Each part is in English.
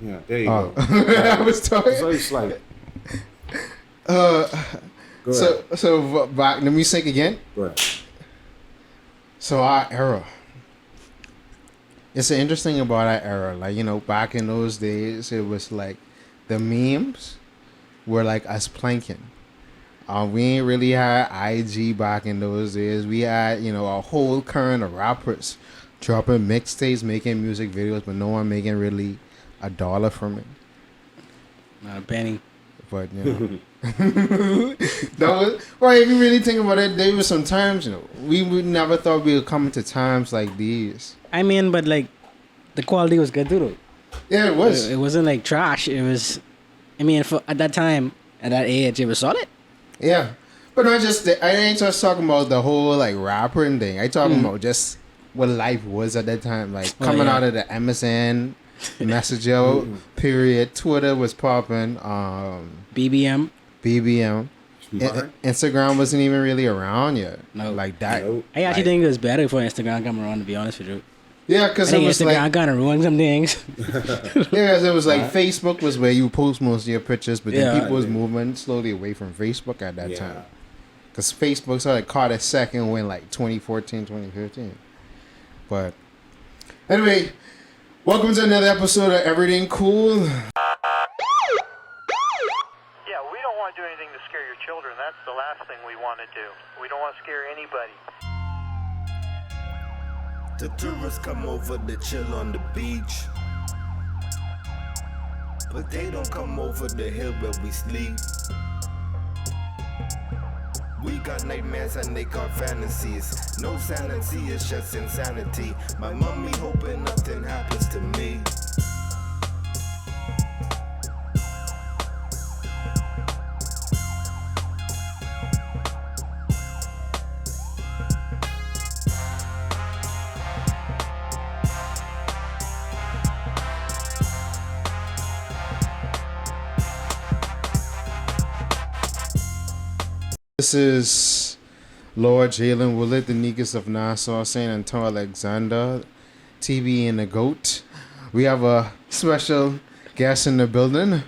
Yeah, there you go. I was talking. Very slight. Uh, Go ahead. so back. Let me think again. Go ahead. So our era. It's interesting about our era. Like, you know, back in those days, it was like the memes were like us planking. We ain't really had IG back in those days. We had, you know, a whole current of rappers dropping mixtapes, making music videos, but no one making really $1 from it. Not a penny. But, you know. That was, right, if you really think about it, there was some times, you know, we would never thought we would come into times like these. I mean, but like, the quality was good too, though. Yeah, it was. It wasn't like trash. It was, I mean, at that time, at that age, it was solid. Yeah. But not just, I ain't just talking about the whole, like, rapping thing. I talking about just what life was at that time. Like, coming out of the MSN Messenger period. Twitter was popping. BBM. Instagram wasn't even really around yet. No. Like that. Nope. I actually think it was better before Instagram came around, to be honest with you. Yeah, because I it think was Instagram like, kind of ruined some things. yeah, 'cause it was like Facebook was where you post most of your pictures, but then Yeah. people was moving slowly away from Facebook at that time. Because Facebook sort of caught a second when like 2014, 2015. But anyway, welcome to another episode of Erryting Kool. Yeah, we don't want to do anything to scare your children. That's the last thing we want to do. We don't want to scare anybody. The tourists come over to chill on the beach, but they don't come over the hill where we sleep. We got nightmares and they got fantasies. No sanity, it's just insanity. My mommy hoping nothing happens to me. This is Lord Jalen Willett, the Negus of Nassau, St. Antonio Alexander, TV and the GOAT. We have a special guest in the building.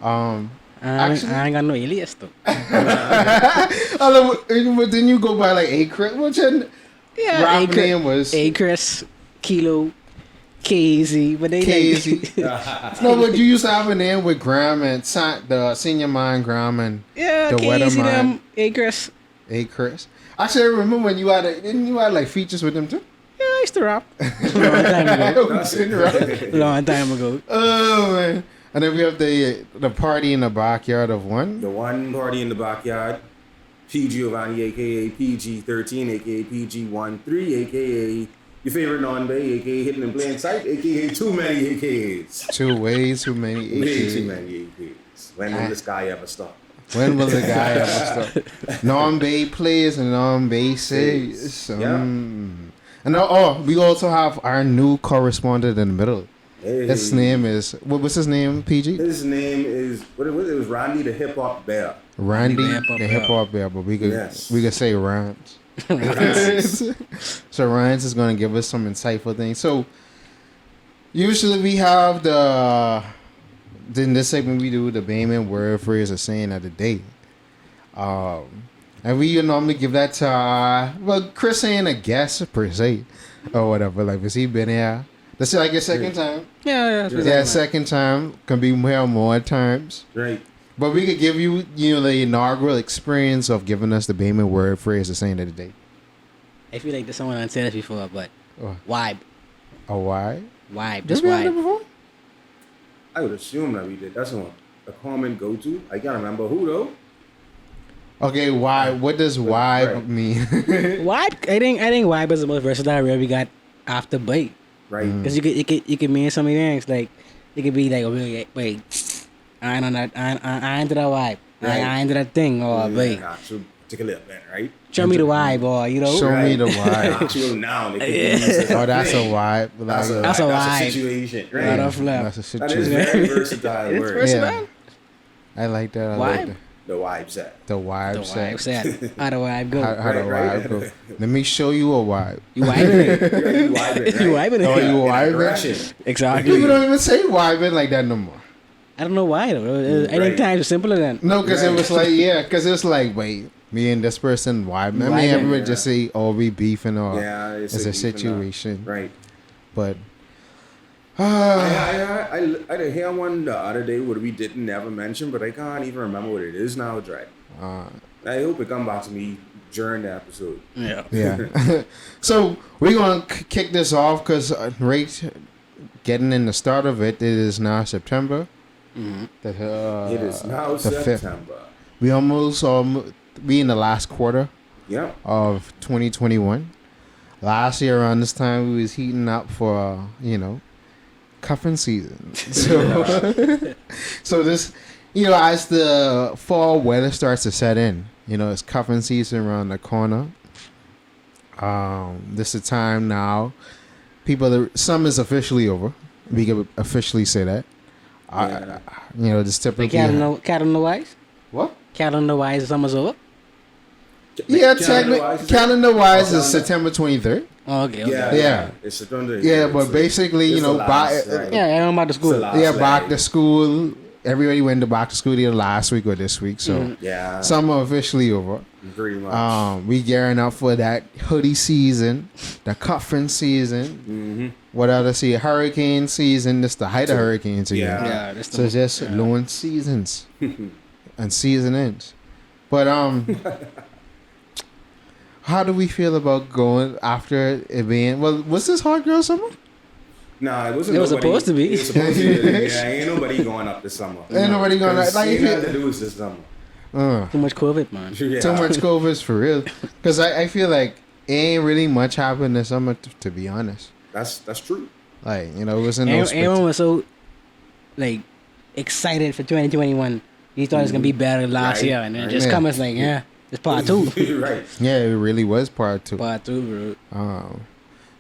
I ain't got no alias, though. But then you go by like A Chris. What's your rap name was? A Chris, Kilo, KZ, but they KZ. No, but you used to have a name with Graham and the senior mind Graham and yeah, the KZ weatherman. them, A Chris. A Chris. Actually, I remember when you had didn't you have like features with them too? Yeah, I used to rap. Long time ago. Right? Long time ago. Oh man! And then we have the party in the backyard of one. The one party in the backyard. P. Giovanni, aka PG13, aka PG13, aka your favorite non-bay, aka hidden in plain sight, aka too many AKAs. Too many Way too AKs. many AKs. When will this guy ever stop? When will the guy ever stop? Non-bay players and non-bay saves. Yeah. And we also have our new correspondent in the middle. Hey. His name is what's his name? PG. His name is what it was Randy the Hip Hop Bear. Randy, Hip-hop the hip hop bear, but we could Yes. say Rhymes. So Rhymes is gonna give us some insightful things. So usually we have in this segment we do the Bayman word, phrase, or saying of the day. And we normally give that to Chris ain't a guest per se or whatever. Like, has he been here? This is like your second time. Yeah. Second time can be more times. Right. But we could give you, the inaugural experience of giving us the Bayman word, phrase, or saying of the day. I feel like there's someone I said this before, but vibe. A why? Vibe. Did Just we have that vibe. before? I would assume that we did. That's a common go-to. I can't remember who though. Okay, why? What does why Right. mean? Vibe. I think vibe is the most versatile word we got after bite. Right. Because you could mean so many things. Like it could be like, oh, wait, I ain't on that. I ain't into that vibe. Right. I ain't into that thing. Or wait, Nah, so take a look, man. Right. show me the vibe, or Show me the vibe. Actual noun. It could be used as Oh, that's a thing. vibe. That's a That's a vibe. situation. Not a Right. flap. That's a That is situation. very versatile It's word. versatile. I like that. I like Vibe. that. The wife said. The wife The said. wife said, how do I go? How the Right. wife go? Let me show you a wife. You wiping it. You wiping, right? You wiping Oh, it. you In wiping? aggression. Exactly. People don't even say wiping like that no more. I don't know why though. I think Right. times are simpler than. No, because it Right. was like, yeah, because it's like, wait, me and this person wiping. I mean, Wiping, everyone yeah. just say, oh, we beefing or Yeah, it's a beefing up. situation. Right. But, I hear one the other day what we didn't never mention, but I can't even remember what it is now, Dre. I hope it come back to me during the episode. Yeah. yeah. So, we're going to kick this off because right getting in the start of it, it is now September. It is now the 5th. September. We almost we in the last quarter Yep. of 2021. Last year around this time we was heating up for cuffing season. So so this as the fall weather starts to set in, it's cuffing season around the corner. This is the time now. Summer is officially over. We can officially say that. Just The typically. cat on the wise? What? Cat on the wise, summer's over? Yeah, Calendar-wise, calendar-wise Oh, is September 23rd. Oh, okay. Yeah. It's September. Yeah, but basically, it's the last, by, right. Yeah, I know about the It's school. the last yeah, leg. back to school. Everybody went to back to school either last week or this week. So Yeah. summer officially over. Pretty much. We gearing up for that hoodie season, the cuffing season. What other hurricane season? This the height of hurricane season. Yeah. Yeah, that's So the it's just long seasons and season ends. But how do we feel about going after it being? Well, was this hot girl summer? Nah, it wasn't. It was supposed to be. It was supposed to be. Yeah, ain't nobody going up this summer. Ain't nobody going up. Like, ain't if you- nothing to do with this summer. too much COVID, man. Yeah. Too much COVID for real. Because I feel like it ain't really much happened this summer, to be honest. That's true. Like, it wasn't no Everyone was so like excited for 2021. You thought it was gonna be better than last Right. year, and then Right. just Yeah. come as like, yeah, it's part two. Right. Yeah, it really was part two. Part two, bro.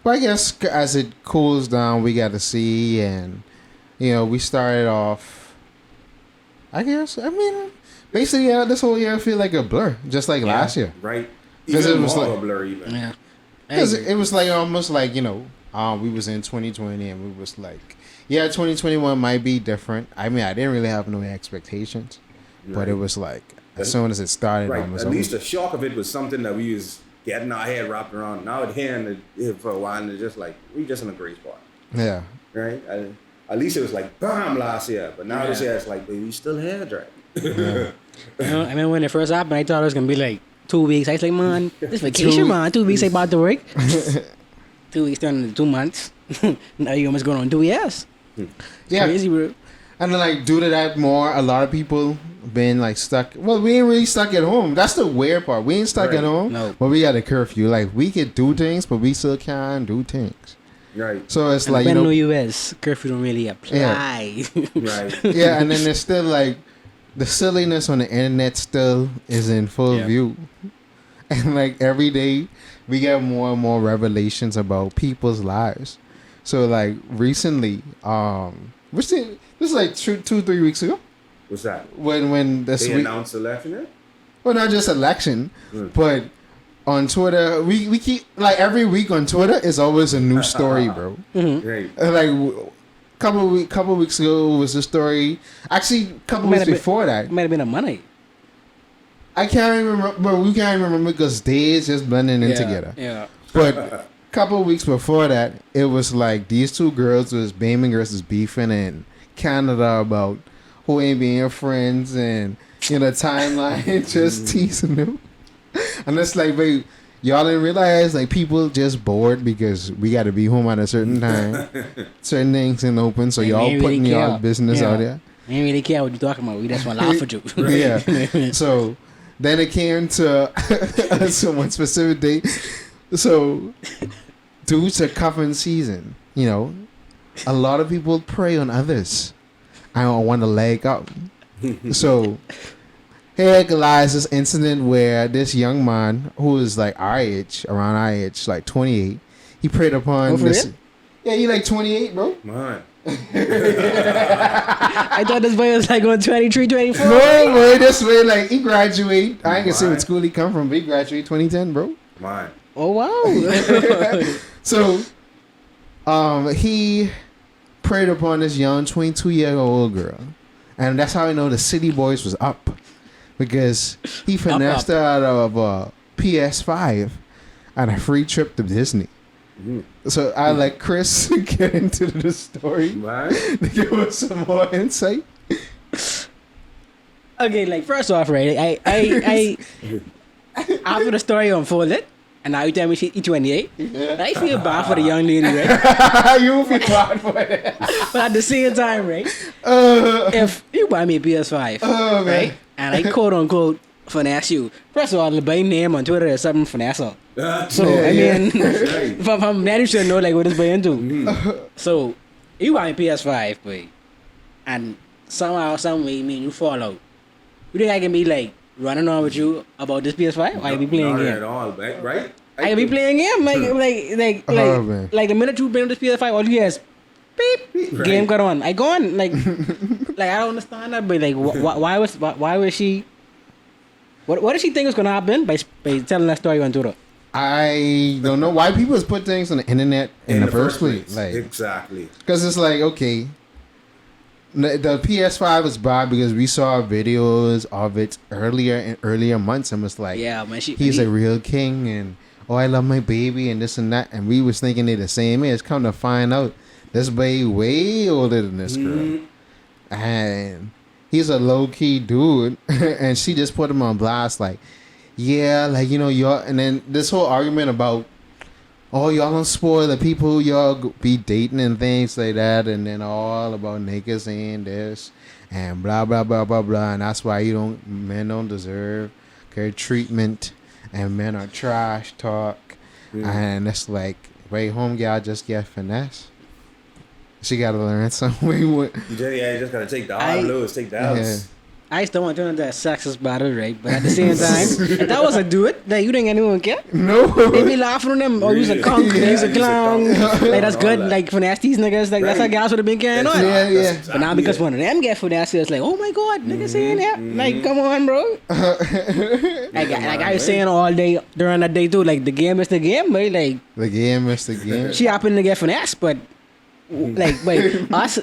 But I guess as it cools down, we got to see, and we started off. I guess basically this whole year I feel like a blur, just like last year. Right. 'Cause Even it was more like- of a blur even. Yeah. Because it was like almost like we was in 2020 and we was like, yeah, 2021 might be different. I didn't really have no expectations, but it was like as soon as it started, Right. almost At least the shock of it was something that we was getting our head wrapped around. Now it's hearing it for a while and it's just like we just in a great spot. yeah. Right. At least it was like bam last year, but now this year it's like baby, we still here, right? I mean, when it first happened, I thought it was gonna be like 2 weeks. I was like, man, this vacation, man. 2 weeks, I about to work. 2 weeks turned into 2 months. Now you almost going on 2 years. Yeah. Crazy, bro. And then, like, due to that more, a lot of people been, like, stuck. Well, we ain't really stuck at home. That's the weird part. We ain't stuck Right. at home, No. but we got a curfew. Like, we could do things, but we still can't do things. Right. So it's And like, when US curfew don't really apply. Right. yeah, and then there's still, like, the silliness on the internet still is in full Yeah. view. And, like, every day, we get more and more revelations about people's lives. So, like, recently, this is like 2-3 weeks ago. What's that? When this They week, announced election yet? well, not just election, but on Twitter, we keep like every week on Twitter is always a new story, bro. Right. Like couple weeks ago was a story. Actually, couple Might weeks have been- before that, It might have been a Monday. I can't even remember. But we can't even remember because days just blending in together. Yeah. But couple weeks before that, it was like these two girls was Bayman girls was beefing in Canada about who ain't being friends and timeline just teasing them. And it's like, wait, y'all didn't realize like people just bored because we got to be home at a certain time, certain things in open, so They y'all ain't putting really y'all care. business Yeah. out there. I ain't really care what you talking about. We just want to laugh at you. Yeah. So then it came to someone specific date. So due to cuffing season, a lot of people prey on others. I don't want to leg up. So here lies this incident where this young man who is like around our age, like 28, he preyed upon Oh, for this. real? Yeah, he like 28, bro. Man. I thought this boy was like on 23, 24. No, boy, this way, like, he graduate. I ain't gonna say what school he come from, but he graduate 2010, bro. Man. Oh, wow. So, he preyed upon this young 22-year-old girl. And that's how I know the City Boys was up. Because he finessed her out of a PS5 and a free trip to Disney. So I let Chris get into the story to give us some more insight. Okay, like, first off, right, I after the story unfolded, and now you tell me she's 28, I feel bad for the young lady, right? You feel bad for it. But at the same time, right, if you buy me a PS5, right, and I quote unquote finesse you, first of all, the boy name on Twitter is something finesse. So I mean, from that you should know like what this boy into. So you buy me PS5, boy, and somehow, some way, you fall out. You think I can be like running on with you about this PS5? Or I can be playing not game? at all, right? I can be playing game like the minute you bring this PS5, all you hear is beep, game got on. I go on like like I don't understand that, but like why was she? What did she think was gonna happen by telling that story on Twitter? I don't know why people put things on the internet in the first place. Like, exactly. Because it's like, okay, the PS5 was bad because we saw videos of it earlier months and was like, yeah, man, he's a real king and oh, I love my baby and this and that, and we was thinking they the same age. Come to find out, this baby way older than this girl, and he's a low key dude, and she just put him on blast like, yeah, like, you know, y'all, and then this whole argument about, oh, y'all don't spoil the people y'all be dating and things like that, and then all about niggas saying this and blah blah blah blah blah, and that's why men don't deserve good treatment, and men are trash talk, and it's like, wait, home y'all just get finesse. She gotta learn something. You just gotta take the hard blows, take the outs. I still want to turn into a sexist battle, right? But at the same time, if that was a dude, that you think anyone care? No. They be laughing on them, or use a conch, use a clown. Like, that's good. Like, finesse these niggas. Like, that's how guys would have been carrying on. Yeah. But now because one of them get finesse, it's like, oh my God, niggas saying that. Like, come on, bro. like I was saying all day during that day too. Like, the game is the game, but like the game is the game. She happened to get finesse, but like, wait, us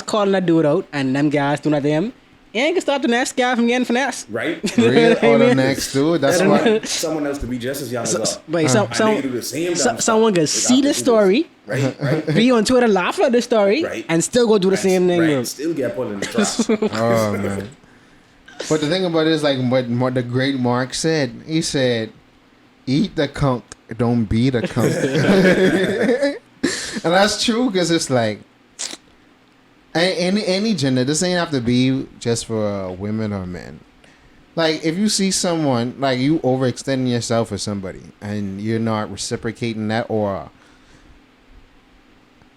calling that dude out, and them guys doing that to him. You ain't gonna stop the next guy from getting finesse. Right? Real or the next dude. That's why. Someone else to be just as young as us. But someone can see the story. Right. Be on Twitter laughing at the story. Right. And still go do the same thing. Right. Still get put in the trap. Oh, man. But the thing about it is, like what the great Mark said. He said, eat the conch, don't be the conch. And that's true, because it's like, any gender, this ain't have to be just for women or men. Like, if you see someone, like, you overextending yourself for somebody and you're not reciprocating that, or,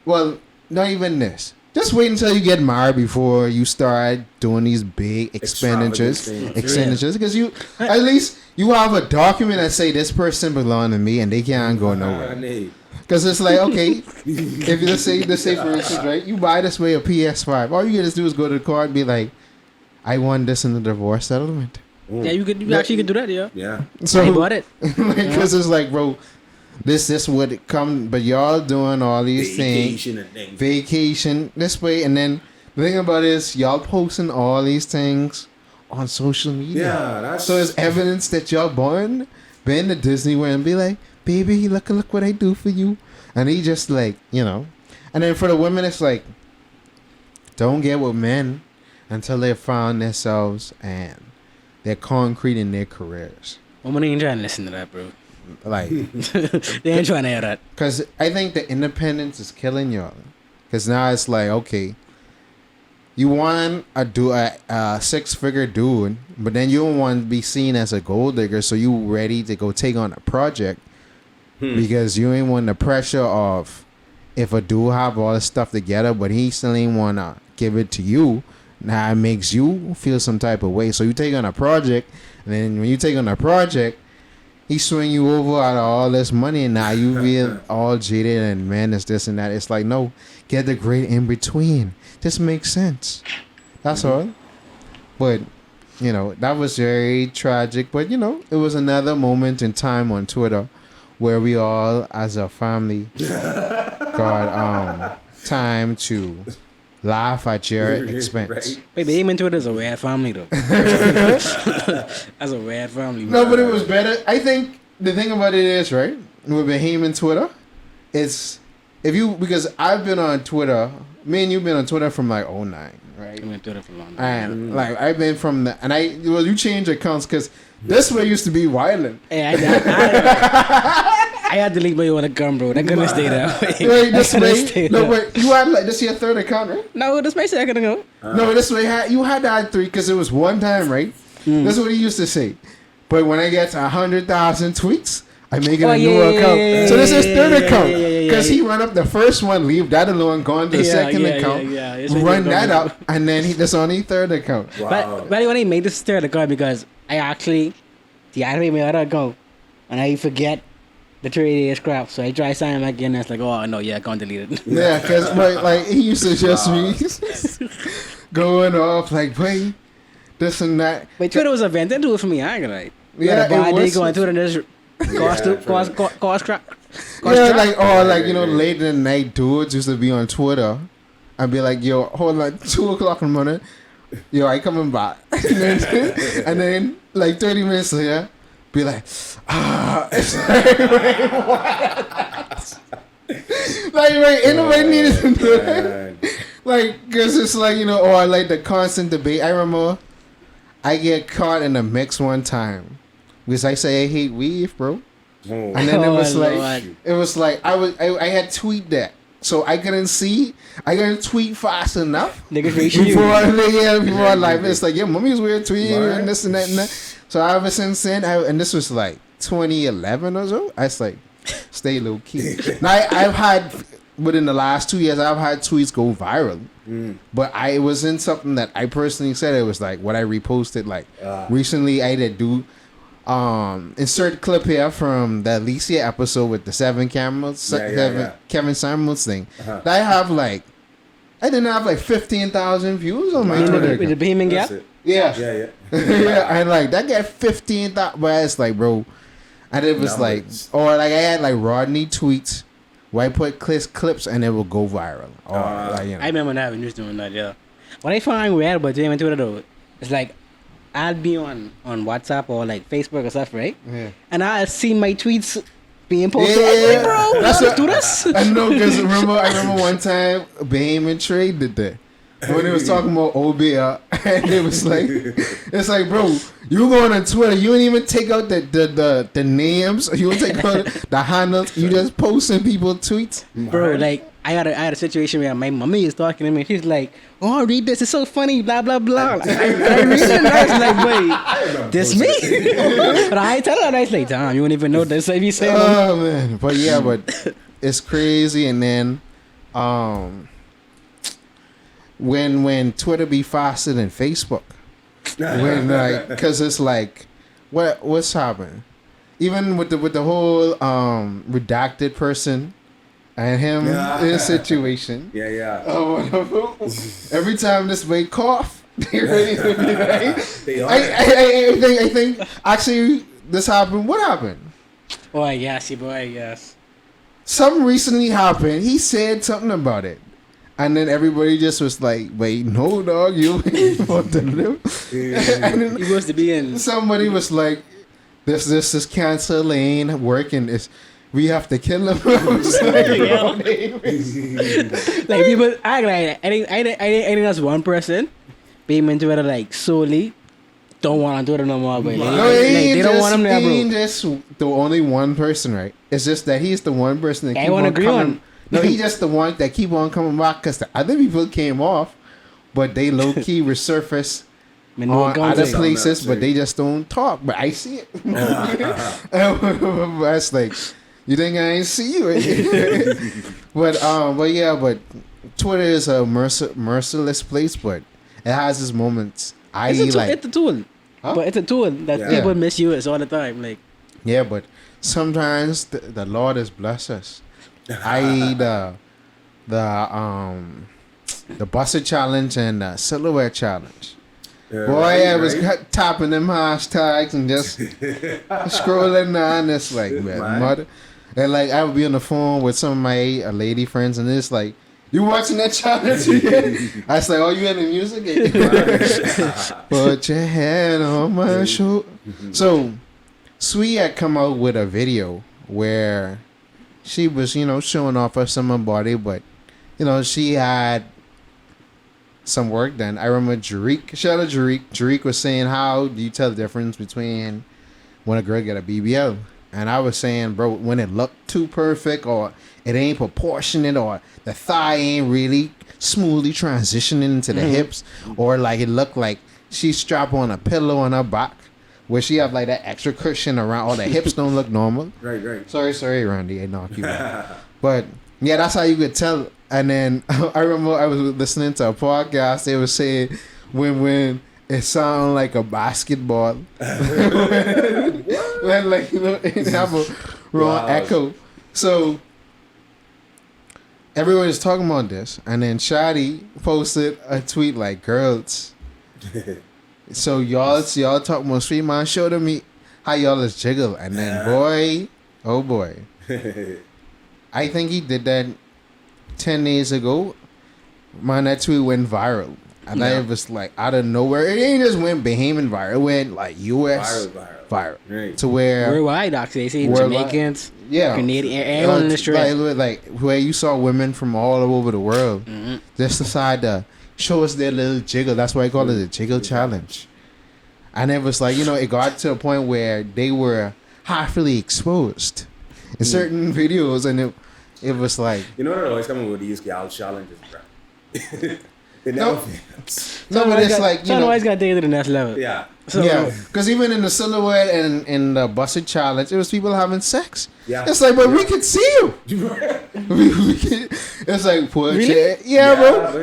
well, not even this. Just wait until you get married before you start doing these big expenditures. Because you, at least you have a document that say this person belong to me and they can't go nowhere. Because it's like, okay, if you let's say for instance, right, you buy this way a PS5, all you gotta do is go to the court and be like, I won this in the divorce settlement. Yeah, you actually could do that, yeah. Yeah. So you bought it. Because it's like, bro, this would come, but y'all doing all these vacation this way, and then the thing about it is y'all posting all these things on social media. Yeah, so it's evidence that y'all been to Disney World and be like, baby, look what I do for you. And he just like, you know. And then for the women, it's like, don't get with men until they found themselves and they're concrete in their careers. Women ain't trying to listen to that, bro. Like, they ain't trying to hear that. Because I think the independence is killing y'all. Because now it's like, okay, you want a six-figure dude, but then you don't want to be seen as a gold digger, so you ready to go take on a project. Because you ain't want the pressure of if a dude have all this stuff together, but he still ain't want to give it to you. Now it makes you feel some type of way. So you take on a project, and then when you take on a project, he swing you over out of all this money, and now you feel all jaded and man, it's this and that. It's like, no, get the great in between. This makes sense. That's all. But that was very tragic. But it was another moment in time on Twitter where we all, as a family, got time to laugh at your expense. Right. Wait, but even Twitter is a weird family though. That's a weird family. No, but it was better. I think the thing about it is, right, with Bahamian Twitter, it's because I've been on Twitter. Me and you've been on Twitter from like 09, right? I've been on Twitter for a long And time. like I've been from the you changed accounts because this way used to be violent. Hey, I had to delete my own account, bro. That couldn't stay there. Wait, this way. No, wait. You had like this your third account, right? No, this my second account. No, this way you had that 3 because it was one time, right? That's what he used to say. But when I get to 100,000 tweets, I make it a new account. So this is third account because he run up the first one, leave that alone, go on to the second account, run that up, and then that's on his third account. Wow. But when I made this third account because I actually deactivated my other account and I forget the 3 days scrap, so I try signing back in and it's like, oh no, I can't delete it. Yeah, because like he used to just be going off like, wait, this and that. But Twitter was a venting tool for me, I ain't gonna lie. Yeah, it was. Going Twitter and just cause crap. Late in the night dudes used to be on Twitter and be like, yo, hold on, 2 o'clock in the morning, yo, I coming back. and then like 30 minutes later, be like, it's like, wait, what? Like, wait, ain't nobody needed to do that. Like, because it's like, or like the constant debate. I remember I get caught in a mix one time because I say I hate weave, bro. And then it was like I had tweet that, so I couldn't tweet fast enough before live. It's like, yeah, mommy's weird tweeting and this and that and that. So ever since then, and this was like 2011 or so, I was like, stay low key. Now I've had within the last 2 years, I've had tweets go viral, but it wasn't something that I personally said. It was like what I reposted. Like recently, I did do. Insert clip here from the Alicia episode with the 7 cameras, Kevin Samuels thing. I didn't have like 15,000 views on my Twitter. With the beaming gap? Yeah. Yeah, and like that got 15,000. But it's like, bro, and it was like, or like I had like Rodney tweets where I put clips and it will go viral. Or I remember that when you was doing that. Yeah. What I find weird about doing Twitter though, it's like, I'll be on WhatsApp or like Facebook or stuff, right? Yeah. And I'll see my tweets being posted. Yeah, bro. Do this. I know, because I remember one time Bame and Trey did that. When they was talking about OBR, and it was like, it's like, bro, you going on Twitter, you didn't even take out the names, you don't take out the handles, you just posting people's tweets. Bro, like, I had a situation where my mommy is talking to me. She's like, "Oh, read this. It's so funny." Blah blah blah. Like, I read it and I was like, "Wait, this me?" But I tell her, I was like, "Damn, you won't even know this." If you say, "Oh man," but it's crazy. And then, when Twitter be faster than Facebook, because it's like, what's happening? Even with the whole redacted person. And him in a situation. Yeah. Every time this way cough, they ready to be like. I think actually this happened. What happened? Boy, yes. Something recently happened. He said something about it, and then everybody just was like, "Wait, no, dog, you ain't supposed to do." And then he was to be in. Somebody was like, "This is cancer lane working. We have to kill him." Like people, I think that's one person. Being into it like solely don't want to do it no more. But they don't want him there, bro. He just the only one person, right? It's just that he's the one person that keep on coming. No, he's just the one that keep on coming back because the other people came off, but they low key resurface on other places, but they just don't talk. But I see it. That's like. You think I ain't see you? But Twitter is a merciless place, but it has its moments. It's a tool, but it's a tool that people misuse all the time. Like Yeah, but sometimes the Lord has blessed us. I.e. the Busted Challenge and the Silhouette Challenge. Boy, I was tapping them hashtags and just scrolling on. It's like, man, mother. And like, I would be on the phone with some of my lady friends, and it's like, you watching that challenge? I was like, oh, you into music? Put your head on my shoulder. So, Sweet had come out with a video where she was, showing off her summer body, but, she had some work done. I remember Jarik, shout out Jarik. Jarik was saying, how do you tell the difference between when a girl get a BBL? And I was saying, bro, when it looked too perfect, or it ain't proportionate, or the thigh ain't really smoothly transitioning into the hips, or like it looked like she strapped on a pillow on her back, where she have like that extra cushion around, or the hips don't look normal. Right. Sorry, Randy, I knocked you out. But yeah, that's how you could tell. And then I remember I was listening to a podcast. They were saying when it sounded like a basketball, when like it have a wrong echo. So everyone is talking about this, and then Shadi posted a tweet like, "Girls, so y'all talking about Sweet Man? Show to me how y'all is jiggle." And then boy, oh boy, I think he did that 10 days ago. Man, that tweet went viral. And I was like, out of nowhere, it ain't just went Bahamian viral. It went like US viral. Right. To where worldwide, actually, they see Jamaicans, Canadian, everyone in the street, like where you saw women from all over the world just decide to show us their little jiggle. That's why I call it a jiggle challenge. And it was like, it got to a point where they were halfly exposed in certain videos, and it was like, they're always coming with these gal challenges, bro. It never fails. No, but it's like, always got to take it to the next level. Yeah. So, because even in the Silhouette and in the Busted Challenge, it was people having sex. Yeah. It's like, but we can see you. It's like, put really? your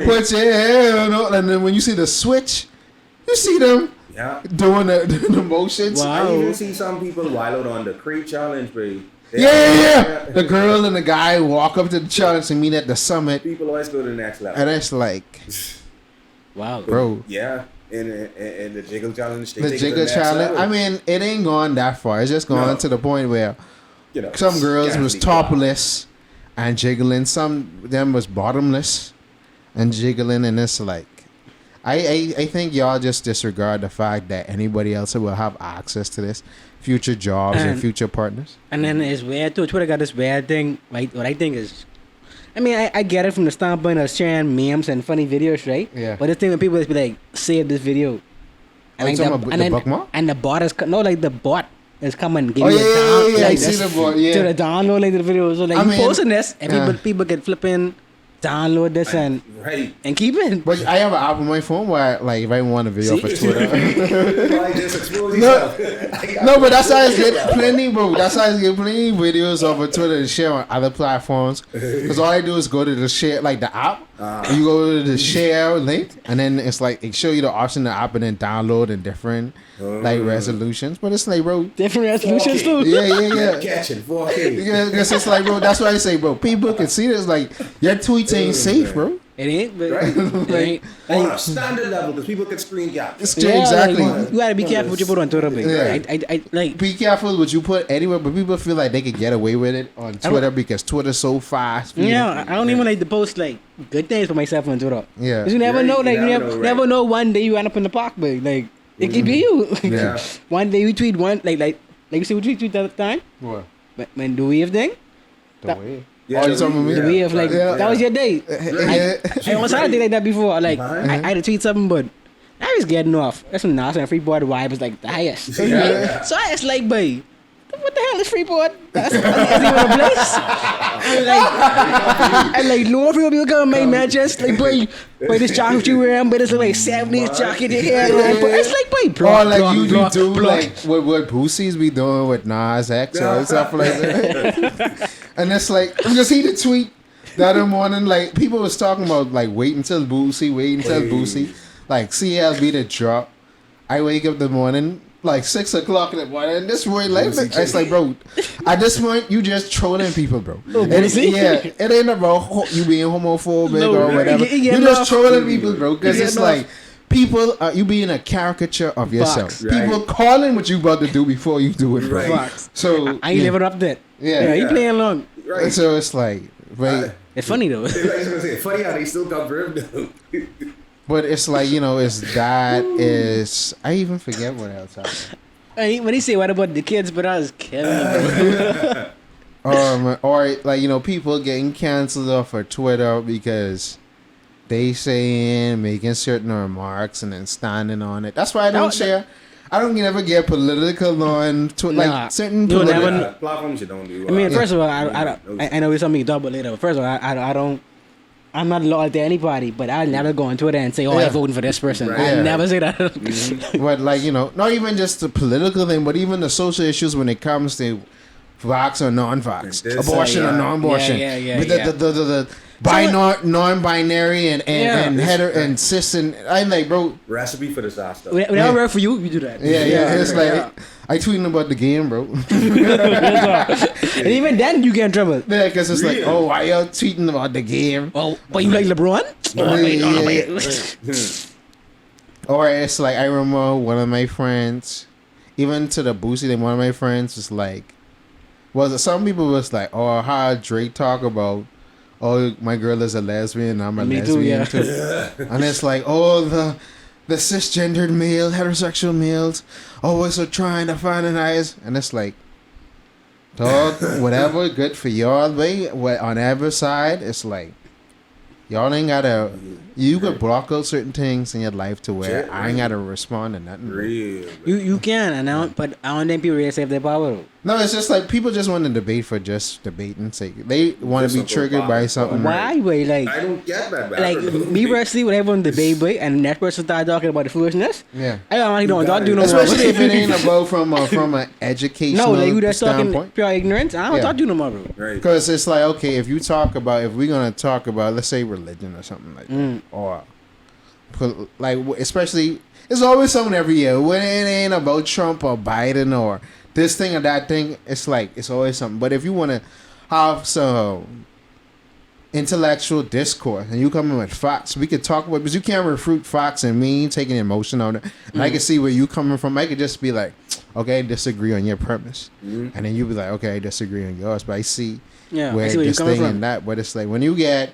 put your hair on. And then when you see the switch, you see them doing the motions. Wow. I even see some people wild out on the crate challenge, bro. Yeah. The girl and the guy walk up to the challenge and meet at the summit. People always go to the next level. And it's like, wow, bro. Yeah. And the jiggle challenge. The jiggle challenge. I mean, it ain't gone that far. It's just gone to the point where some girls was topless and jiggling. Some of them was bottomless and jiggling. And it's like, I think y'all just disregard the fact that anybody else will have access to this. Future jobs and future partners. And then it's weird too. Twitter got this weird thing. Right? What I think is, I mean, I get it from the standpoint of sharing memes and funny videos, right? Yeah. But the thing when people just be like, save this video. And the bookmark? And the bot is the bot is coming. Give you I see the bot. Yeah. To the download like the video. So like posting this, and people get flipping. Download this and keep it. But I have an app on my phone where, like, if I want a video for Twitter, no, but that's how I get plenty, bro. That's how I get plenty videos over Twitter to share on other platforms. Because all I do is go to the share, like the app. You go to the share link, and then it's like it show you the option in the app, and then download in different like resolutions. But it's like, bro, different resolutions too. Yeah. Catching 4K. Yeah, because it's like, bro, that's why I say, bro, people can see this. Like, your tweets ain't safe, bro. It ain't, but it ain't. On a standard level, because people can screen cap. Exactly. Like, you gotta be careful what you put on Twitter, bro. I like. Be careful what you put anywhere, but people feel like they could get away with it on Twitter because Twitter's so fast. Yeah, I don't even like to post like good things for myself on Twitter. Yeah, because you never know. Like, you never know. One day you end up in the park, but like it could be you. Yeah. One day you tweet like you see what you tweet the other time. What? When the wave thing. The wave. Yeah, the wave, like that was your day. I almost had a day like that before. Like I had to tweet something, but I was getting off. That's when NASA and Freeport vibe was like the highest. So I was like, boy, what the hell is Freeport? That's even a place. And like, no people come my matches. Like, boy, this jacket you wearing, but it's like 70s jacket you hair. But it's like, boy, you do like what Boosie's be doing with Nas X or stuff like that. And it's like, because he the tweet the other morning, like, people was talking about, like, wait until Boosie. Like, CLB to drop. I wake up the morning, like 6 o'clock in the morning. And this boy like, it's like, bro, at this point you just trolling people, bro. It ain't about you being homophobic or whatever. You just trolling people, bro, because it's like people you being a caricature of yourself. Right. People calling what you about to do before you do it, bro. Right. So I ain't living up to that. Yeah, you playing along. Right. So it's like, it's funny though. It's funny how they still come for him though. But it's like, I even forget what else happened. When he say what about the kids, but I was killing or like, people getting canceled off of Twitter because they saying, making certain remarks and then standing on it. That's why I don't share. I don't never get political on certain political platforms you don't do. I mean, first of all, I know it's something you talk about later, but first of all, I don't. I'm not loyal to anybody, but I'll never go on Twitter and say, I'm voting for this person. Right. I'll never say that. Mm-hmm. But not even just the political thing, but even the social issues when it comes to vax or non-vax, abortion or non-abortion, the non-binary and hetero and cis, and I'm like, bro, recipe for disaster. Whenever work for you, you do that. It's like I tweeting about the game, bro. And even then, you get in trouble. Yeah, because it's like, why y'all tweeting about the game? Oh, but you like LeBron? Or it's like, I remember one of my friends, even to the Boosie thing, one of my friends was like, some people was like, how Drake talk about, my girl is a lesbian, I'm a lesbian too. And it's like, the cisgendered male, heterosexual males always are trying to find an eyes. And it's like, dog, whatever, good for y'all, but on every side, it's like, y'all ain't gotta, you could block out certain things in your life to where I ain't gotta respond to nothing. Real. You can, but I don't think people really say their power. No, it's just like people just want to debate for just debating sake. They want to be triggered by something. Why? Like, I don't get that. Like me personally, when everyone debate, and the next person start talking about the foolishness, I don't do no more. Especially if it ain't about from an educational standpoint. You just talking pure ignorance. I don't talk to no more, bro. Right. Because it's like, okay, if we're gonna talk about, let's say, religion or something like that, or like, especially, it's always something every year when it ain't about Trump or Biden or this thing or that thing. It's like, it's always something. But if you want to have some intellectual discourse and you come in with facts, we could talk about, because you can't refute facts and me taking emotion on it. And I can see where you coming from. I could just be like, okay, I disagree on your premise, and then you be like, okay, I disagree on yours, but I see where this thing and that. But it's like when you get,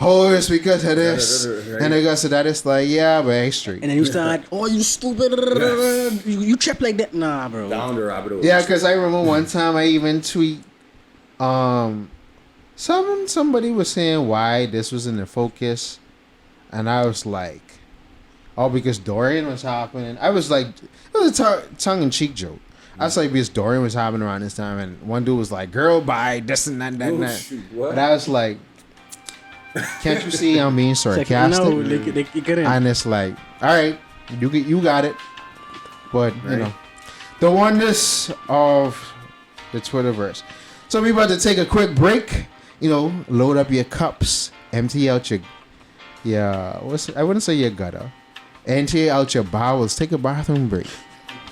it's because of this, and because of that, it's like, but I straight. And then you start, you stupid, you trip like that. Nah, bro. Down the rabbit hole. Yeah, because I remember one time I even tweet, somebody was saying why this was in the focus, and I was like, because Dorian was happening. I was like, it was a tongue-in-cheek joke. I was like, because Dorian was happening around this time, and one dude was like, girl, bye, this and that, and that. Shoot, what? But I was like, can't you see I'm being sarcastic? No, they couldn't. And it's like, all right, you got it. But, the oneness of the Twitterverse. So we about to take a quick break. Load up your cups, empty out I wouldn't say your gutter. Empty out your bowels, take a bathroom break.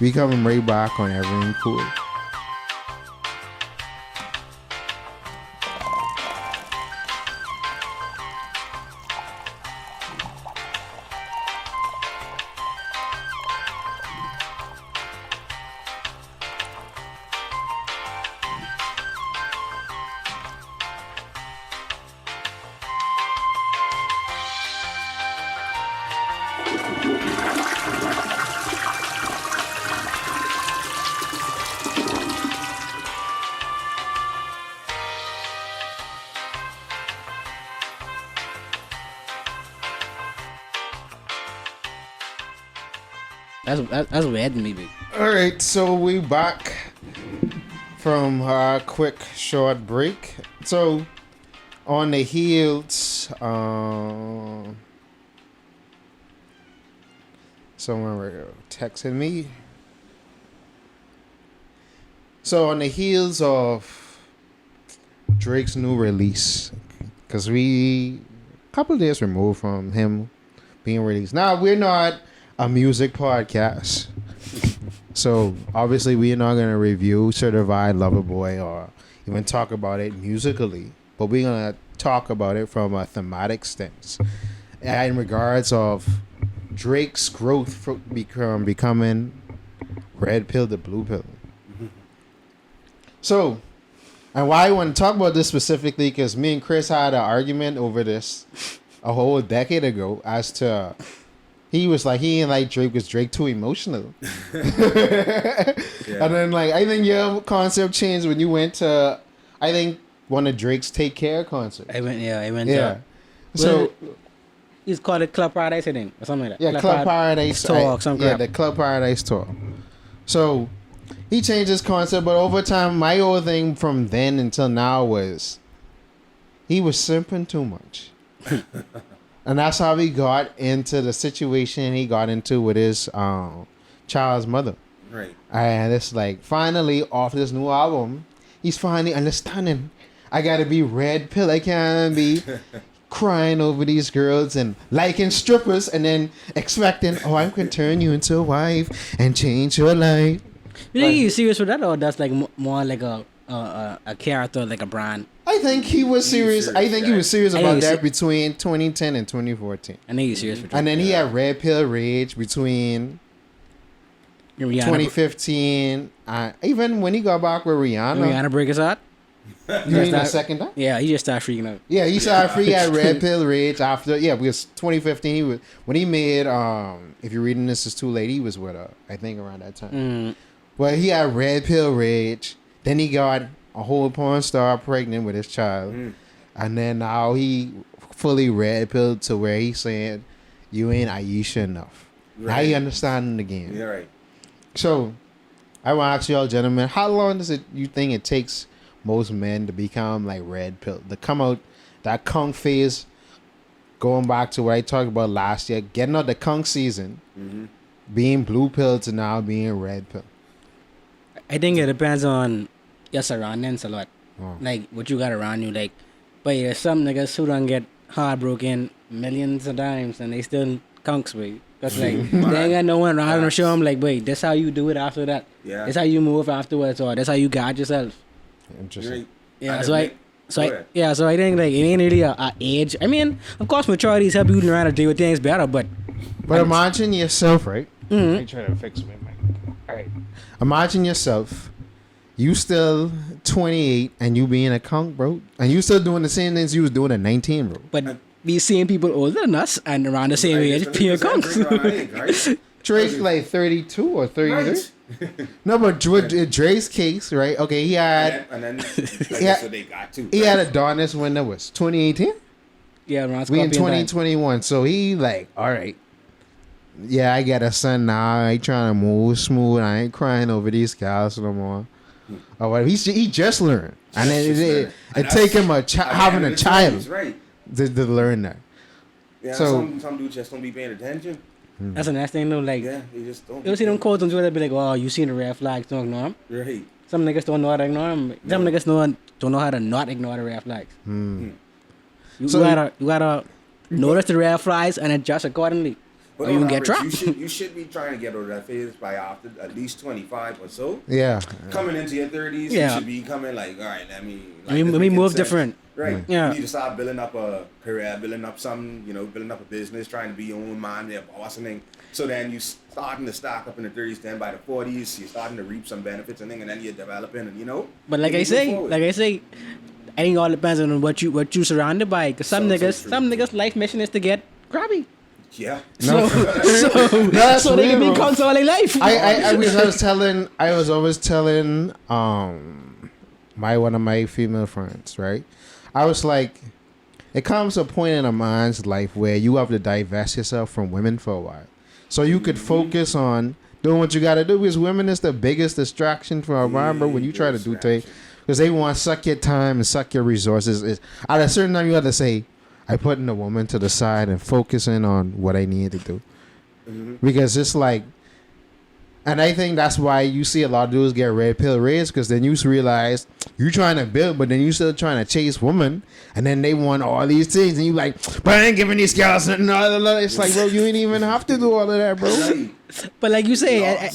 We coming right back on Erryting Kool. That's what had me be. All right, so we back from our quick short break. So on the heels, someone texting me. So on the heels of Drake's new release, because we a couple of days removed from him being released. Now we're not a music podcast. So obviously we're not gonna review Certified Lover Boy or even talk about it musically, but we're gonna talk about it from a thematic stance, in regards of Drake's growth from becoming red pill to blue pill. So, and why I want to talk about this specifically, because me and Chris had an argument over this a whole decade ago as to. He was like, he didn't like Drake because Drake too emotional. Yeah. And then, like, I think your concept changed when you went to, I think, one of Drake's Take Care concerts. I went. Yeah. So, he's called it Club Paradise, I think, or something like that. yeah, Club Paradise Tour, some crap. the Club Paradise tour. So, he changed his concept, but over time, my whole thing from then until now was, he was simping too much. And that's how he got into the situation he got into with his child's mother. Right. And it's like, finally, off this new album, he's finally understanding. I gotta be red pill. I can't be crying over these girls and liking strippers and then expecting, oh, I can turn you into a wife and change your life. You think he's serious with that, or that's like more like a character, like a brand? I think he was serious. I think he was serious I about think that between 2010 and 2014. I think he's serious with that. And then he had red pill rage between 2015. Even when he got back with Rihanna. Rihanna break his heart? You mean the second time? Yeah, he just started freaking out. Yeah, he started free at red pill rage after. Yeah, because 2015 he was when he made. If you're reading this, is too late. He was with her. I think around that time. Well, he had red pill rage. Then he got a whole porn star pregnant with his child, and then now he fully red pilled to where he's saying, "You ain't Aisha enough." Right. Now he understanding the game. Yeah, right. So, I want to ask y'all, gentlemen, how long does you think it takes most men to become like red pill, to come out that Conch phase, going back to what I talked about last year, getting out the Conch season, being blue pill to now being red pill? I think it depends on your surroundings a lot. Like what you got around you. Like, but there's some niggas who don't get heartbroken millions of times and they still conks, boy. Cause like they ain't got no one around to show them like, wait, that's how you do it after that. Yeah. That's how you move afterwards, or that's how you guide yourself. Interesting. Yeah. So I think like it ain't really a age. I mean, of course, maturities help you learn to deal with things better, but imagine yourself, right? I'm trying to fix my mic. All right. Imagine yourself. You still 28 and you being a conch, bro, and you still doing the same things you was doing at 19, bro. But we seeing people older than us and around the same age being conchs. Drake's like 32 or 33. Right. No, but Drake's case, right? Okay, he had and then so they got to. He had a Darkness when that was 2018. Yeah, around we in 2021, so he like, all right. Yeah, I got a son now. I ain't trying to move smooth. I ain't crying over these cows no more. Or what? He just learned, and then it take him having a child to learn that. Yeah, so some dudes just don't be paying attention. That's a nice thing though. Like, yeah, they just don't. You see them quotes on Twitter, be like, "Oh, you seen the red flags? Don't ignore them." Right. Some niggas don't know how to ignore them. Some niggas don't know how to not ignore the red flags. You gotta notice the red flags and adjust accordingly. But or you can get trapped. You should be trying to get over that phase by after at least 25 or so. Yeah. Coming into your 30s, you should be coming like, all right, let me move different. Right. Yeah. You need to start building up a career, building up building up a business, trying to be your own man, your boss and thing. So then you starting to stack up in the 30s, then by the 40s, you're starting to reap some benefits and thing, and then you're developing and But like I say, I think all depends on what you surrounded by. Because some niggas' life mission is to get grabby. Yeah. No. So they can be conks all their life. I was always telling one of my female friends, right? I was like, it comes to a point in a man's life where you have to divest yourself from women for a while, so you could focus on doing what you got to do. Because women is the biggest distraction for a man, bro. When you try to do things, because they want to suck your time and suck your resources. At a certain time, you have to say, I putting the woman to the side and focusing on what I need to do. Because it's like, and I think that's why you see a lot of dudes get red pill raised, because then you realize you're trying to build, but then you still trying to chase women, and then they want all these things, and you like, but I ain't giving these girls nothing. It's like, bro, you ain't even have to do all of that, bro. But like you say,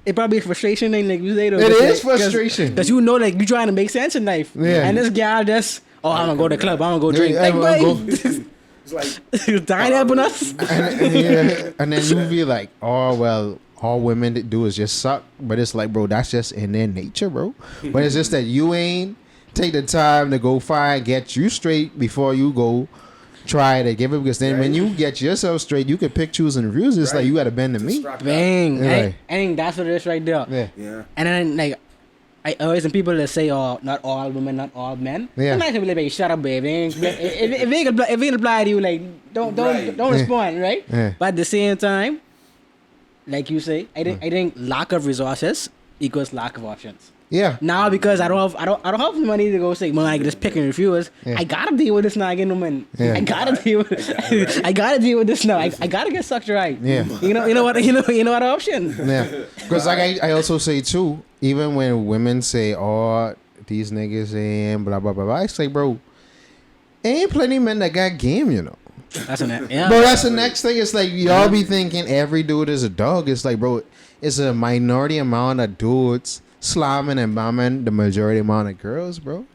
it probably is frustration thing, like you say though. It is frustration. Because you know, like, you trying to make sense in life. Yeah. And this guy just, I'm gonna go to the club, I'm gonna go drink. Yeah, Like, I'm gonna boy, It's like you dying helping us. And then you be like, oh well, all women do is just suck. But it's like, bro, that's just in their nature, bro. But it's just that you ain't take the time to go get you straight before you go try to give it. Because then when you get yourself straight, you can pick, choose, and refuse. It's like you got to bend to me. Bang. Yeah. I think that's what it is right there. Yeah. Yeah. And then, like, I always some people that say, "Oh, not all women, not all men." Yeah. Sometimes people like, "Shut up, baby." If it ain't apply to you, like, don't respond, right? Yeah. But at the same time, like you say, I think lack of resources equals lack of options. Yeah. Now because I don't have money to go say, man, I can just pick and refuse. Yeah. I gotta deal with this now. I get no money. Yeah. I gotta deal with. I gotta deal with this now. I gotta get sucked right. Yeah. You know what option. Yeah. Because like I also say too, even when women say, "Oh, these niggas ain't blah blah blah," blah, I say, bro, ain't plenty men that got game, you know. That's an yeah. Bro, that's the next thing. It's like y'all be thinking every dude is a dog. It's like, bro, it's a minority amount of dudes slamming and bombing the majority amount of girls, bro.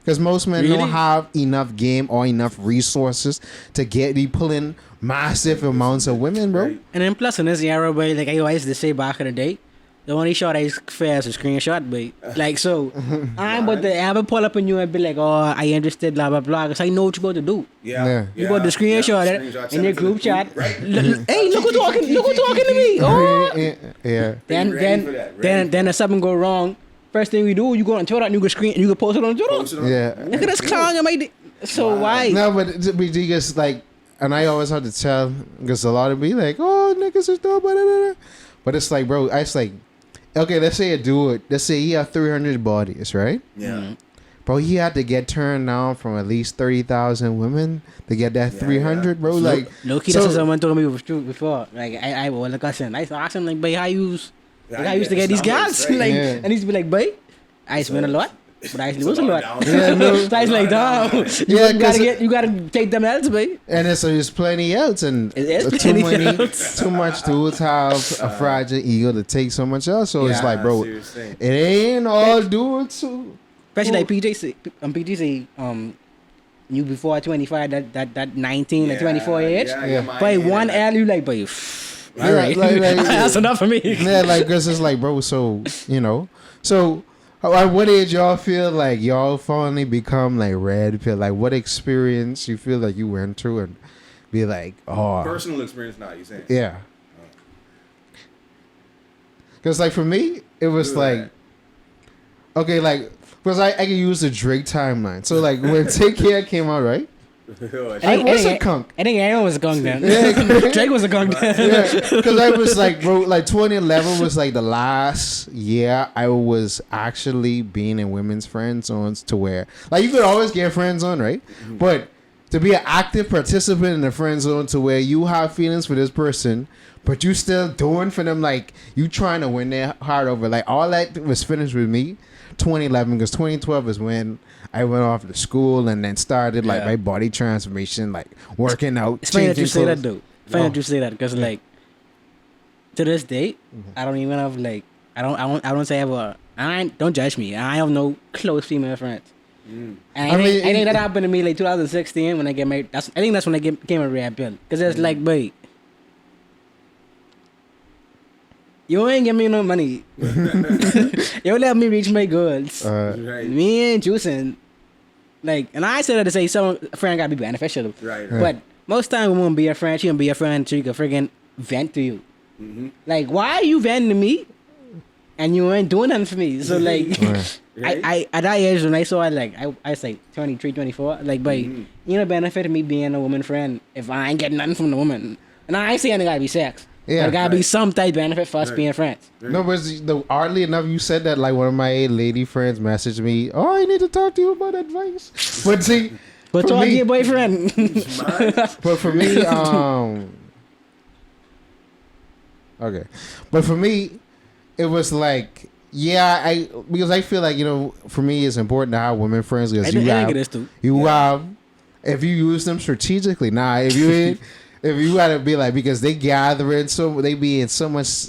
Because most men don't have enough game or enough resources to be pulling massive amounts of women, bro. And then plus in this era, boy, like I always used to say back in the day, the only shot I fair is a screenshot, but like so, I'm about to ever pull up on you and be like, oh, I interested, blah blah blah, because I know what you're about to do. Yeah. You about to screenshot it in your group chat. Right. Hey, look who talking to me. Oh. Yeah. Then if something go wrong, first thing we do, you go on Twitter and you can post it on Twitter. Yeah. Look at this clown in my so why? No, but because like, and I always have to tell, because a lot of me like, oh, niggas is dumb, blah, blah, blah. But it's like, bro, it's like, okay, let's say a dude, let's say he have 300 bodies, right? Yeah. Bro, he had to get turned down from at least 30,000 women to get that 300, bro. Like, Loki, that's what someone told me before. Like, I like I said, I asked him, like, boy, how you used to get these guys? Right. Like, Yeah. and he's be like, boy, I spend a lot. But I lose a lot. Yeah, no. So I was like, damn, you gotta take them else, babe. and there's plenty else, and It is plenty else. too much dudes have a fragile ego to take so much else. So it's like, bro, seriously. it ain't all dudes who. Especially like PJ say, you before 25, that 19 or 24 age. But one L, you like, but you, all right, like, that's enough for me. Yeah, like, cause it's like, bro, so, you know, so at what age y'all feel like y'all finally become like red pill? Like, what experience you feel like you went through and be like, oh, Personal experience now, you saying? yeah. Cause like for me, it was like, okay, like, because I can use the Drake timeline. So like when Take Care came out, right? I was a conch. I think Aaron was a conch then. Yeah. Drake was a conch then. Yeah, because I was like, bro, like 2011 was like the last year I was actually being in women's friend zones to where, like, you could always get friend zone, right? But to be an active participant in the friend zone to where you have feelings for this person, but you still doing for them, like, you trying to win their heart over. Like, all that was finished with me 2011, because 2012 is when I went off to school and then started like my body transformation, like working out. It's funny that you say clothes. that, though. Funny that you say that, because like to this day, I don't even have like I don't say I have a. Don't judge me. I have no close female friends. And I think that happened to me like 2016 when I get married. I think that's when I became a red pill, because it's like, boy, you ain't give me no money. You let me reach my goals. Me ain't juicing. Like, and I said that to say some friend gotta be beneficial. Right. But most time we won't be a friend. She gonna be a friend so you can friggin' vent to you. Like, why are you venting to me? And you ain't doing nothing for me. So like, I at that age when I saw it, like I was like 23, 24. Like, but you know, benefit of me being a woman friend if I ain't getting nothing from the woman. And I ain't saying it gotta be sex. Yeah, there gotta be some type benefit for us being friends. No, but oddly enough, you said that like one of my lady friends messaged me, "Oh, I need to talk to you about advice." But see, but talk to your boyfriend. but for me, okay, but for me, it was like, yeah, because I feel like, you know, for me, it's important to have women friends because you have, if you use them strategically. Nah, if you gotta be like, because they be in so much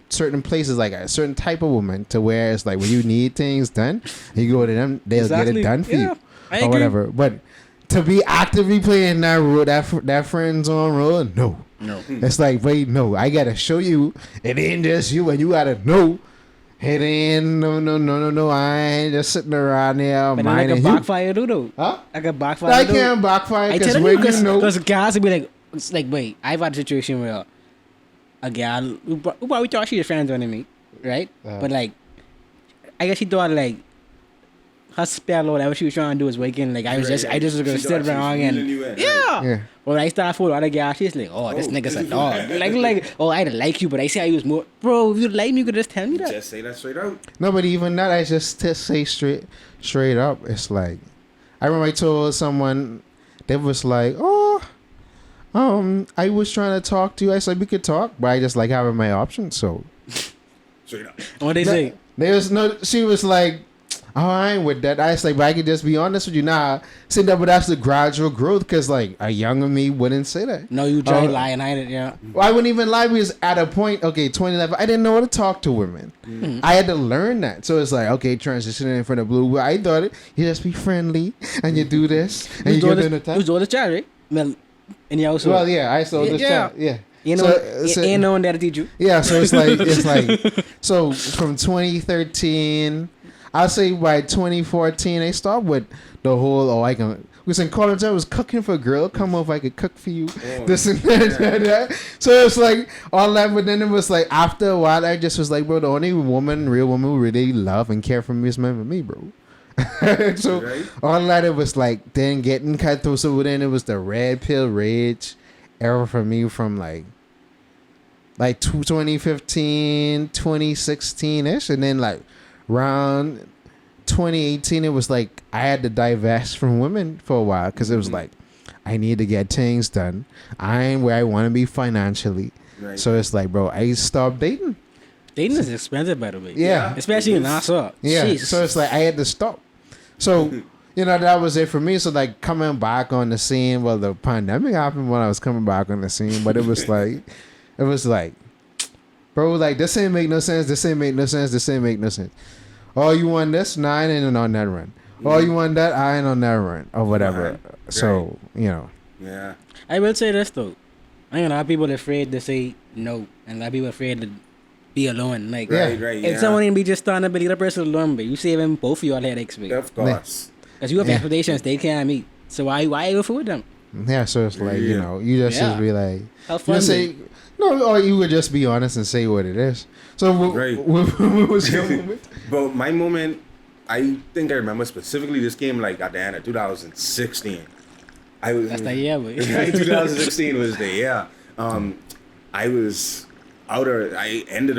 certain places, like a certain type of woman, to where it's like when you need things done, you go to them, they'll get it done for you I or agree. whatever. But to be actively playing that role, that friend zone role, no. It's like, wait, no, I gotta show you it ain't just you, and you gotta know it ain't no. I ain't just sitting around there But then I minding can you. backfire too, though. Huh? I can backfire. I too. can't backfire I because tell when you, you know, because guys will be like, it's like, wait, I've had a situation where a girl who probably thought she was friends with me, right? But like, I guess she thought like her spell or whatever she was trying to do was working. Like I just was gonna She sit thought she was around reeling and you in, right? yeah. Yeah. But when I start following other guys, she's like, oh, this Oh, nigga's a this is- dog. like, oh, I don't like you, but I see how you was more, bro. If you like me, you could just tell me that. Just say that straight out. no, but even that, I just to say straight up, it's like, I remember I told someone, they was like, oh, I was trying to talk to you. I said we could talk, but I just like having my options. So Straight up. What they say? there was no. She was like, oh, I ain't with that. I was like, but I could just be honest with you. Nah, see that, but that's the gradual growth. Cause like a younger me wouldn't say that. No, you try Oh. lie and hide it, yeah. Well, I wouldn't even lie because at a point, okay, 2011, I didn't know how to talk to women. I had to learn that. So it's like, okay, transitioning in front of blue. Well, I thought it, you just be friendly and you do this and you Who's give them the the time. who's the child, right? Well, in your household. Well, yeah, I saw this Yeah. child. Yeah. You know, So- ain't no one there to teach you. Yeah, so it's like so from 2013, I'll say by 2014 they start with the whole I can. Because in college I was cooking for a girl, come over I could cook for you, this and that. So it's like all that, but then it was like after a while I just was like, bro, the only real woman who really love and care for me is me, bro. So Right. all that it was like then getting cut through. So then it was the red pill rage era for me from like 2015, 2016-ish. And then like around 2018, it was like I had to divest from women for a while because it was like I need to get things done. I ain't where I want to be financially. Right. So it's like, bro, I stopped dating. Dating is expensive, by the way. Yeah. Especially in Nassau. Yeah. Jeez. So it's like I had to stop. So, you know, that was it for me. So like coming back on the scene, well, the pandemic happened when I was coming back on the scene, but it was like, bro, like this ain't make no sense. This ain't make no sense. This ain't make no sense. Oh, you want this? No, I ain't on that run. Oh, you want that? I ain't on that run or whatever. Right. So, you know. Yeah. I will say this though. I think a lot of people are afraid to say no, and a lot of people are afraid to be alone. Like, Yeah. Right. if Yeah. someone ain't be just starting to believe the person alone, but you saving both of y'all headaches, babe. Of course. Because you have Yeah. expectations they can't meet. So why go for with them? Yeah, so it's like, you Yeah. know, you just be like, Have you fun. just say, babe. no, or you would just be honest and say what it is. So Right. what was your moment? But my moment, I think I remember specifically this game like at the end of 2016. I was That's the year, boy. Right, 2016 was the year. I was I ended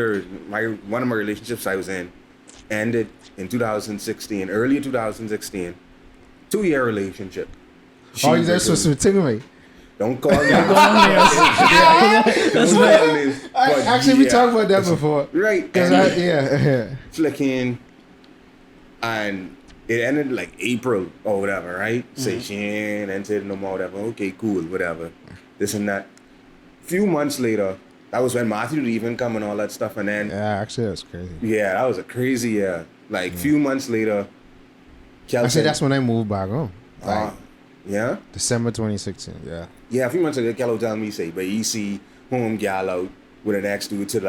one of my relationships I was in ended in 2016, early 2016. 2-year relationship. Oh, you just was with me. Don't call me. That's right. Actually, we talked about that before. Right. Cause and yeah. flicking, and it ended like April or whatever, right? Say she ain't entered no more, whatever. Okay, cool, whatever. This and that. Few months later, that was when Matthew even come and all that stuff, and then Yeah, actually, that's crazy. yeah, that was a crazy year. Like few months later, Kelton, Actually, that's when I moved back home. Like, yeah. December 2016. Yeah. Yeah, a few months ago, Kello tell me, say, but you see home gal out with an ex dude to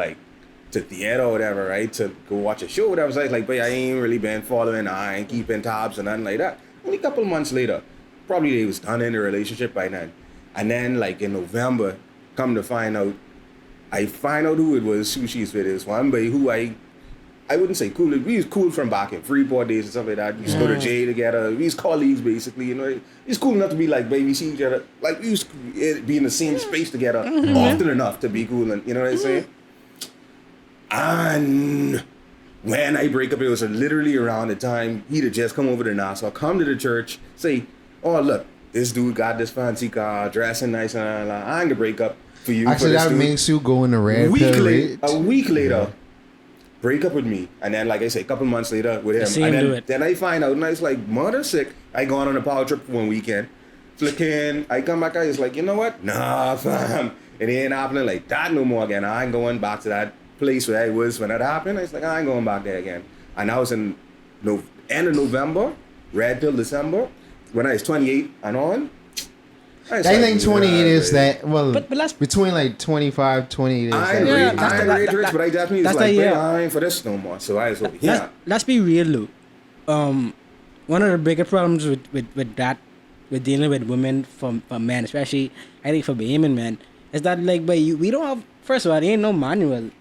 theater or whatever, right? To go watch a show, whatever. So I was like, but I ain't really been following, I ain't keeping tabs or nothing like that. Only a couple months later, probably they was done in the relationship by then. And then, like, in November, come to find out, I find out who it was, who she's with is one, but who I wouldn't say cool. We was cool from back in Freeport days and stuff like that. We used to go to J together. We was colleagues basically, you know. It's cool enough to be like, baby, see each other. Like we used to be in the same space together often enough to be cool, and you know what I'm saying. And when I break up, it was literally around the time he'd have just come over to Nassau, come to the church, say, "Oh look, this dude got this fancy car, dressing nice, and I ain't gonna break up for you." Actually, for this that dude. makes you go in the red pill rage. A week later, break up with me, and then like I say, a couple months later with him, see him and do it. then I find out, and I was like, mother sick. I go on a power trip for one weekend, flicking. I come back, I was like, you know what? Nah, fam, it ain't happening like that no more again. I ain't going back to that place where I was when that happened. I was like, I ain't going back there again. And I was in end of November, red till December. When I was 28 and on. I think 28 is that, well, but let's, between like 25, 28 is I ain't rich, but I definitely was like, I ain't for this no more. So I was over here. Let's be real, though. One of the bigger problems with that, with dealing with women for men, especially, I think for Bahamian men, is that, like, but we don't have, first of all, there ain't no manual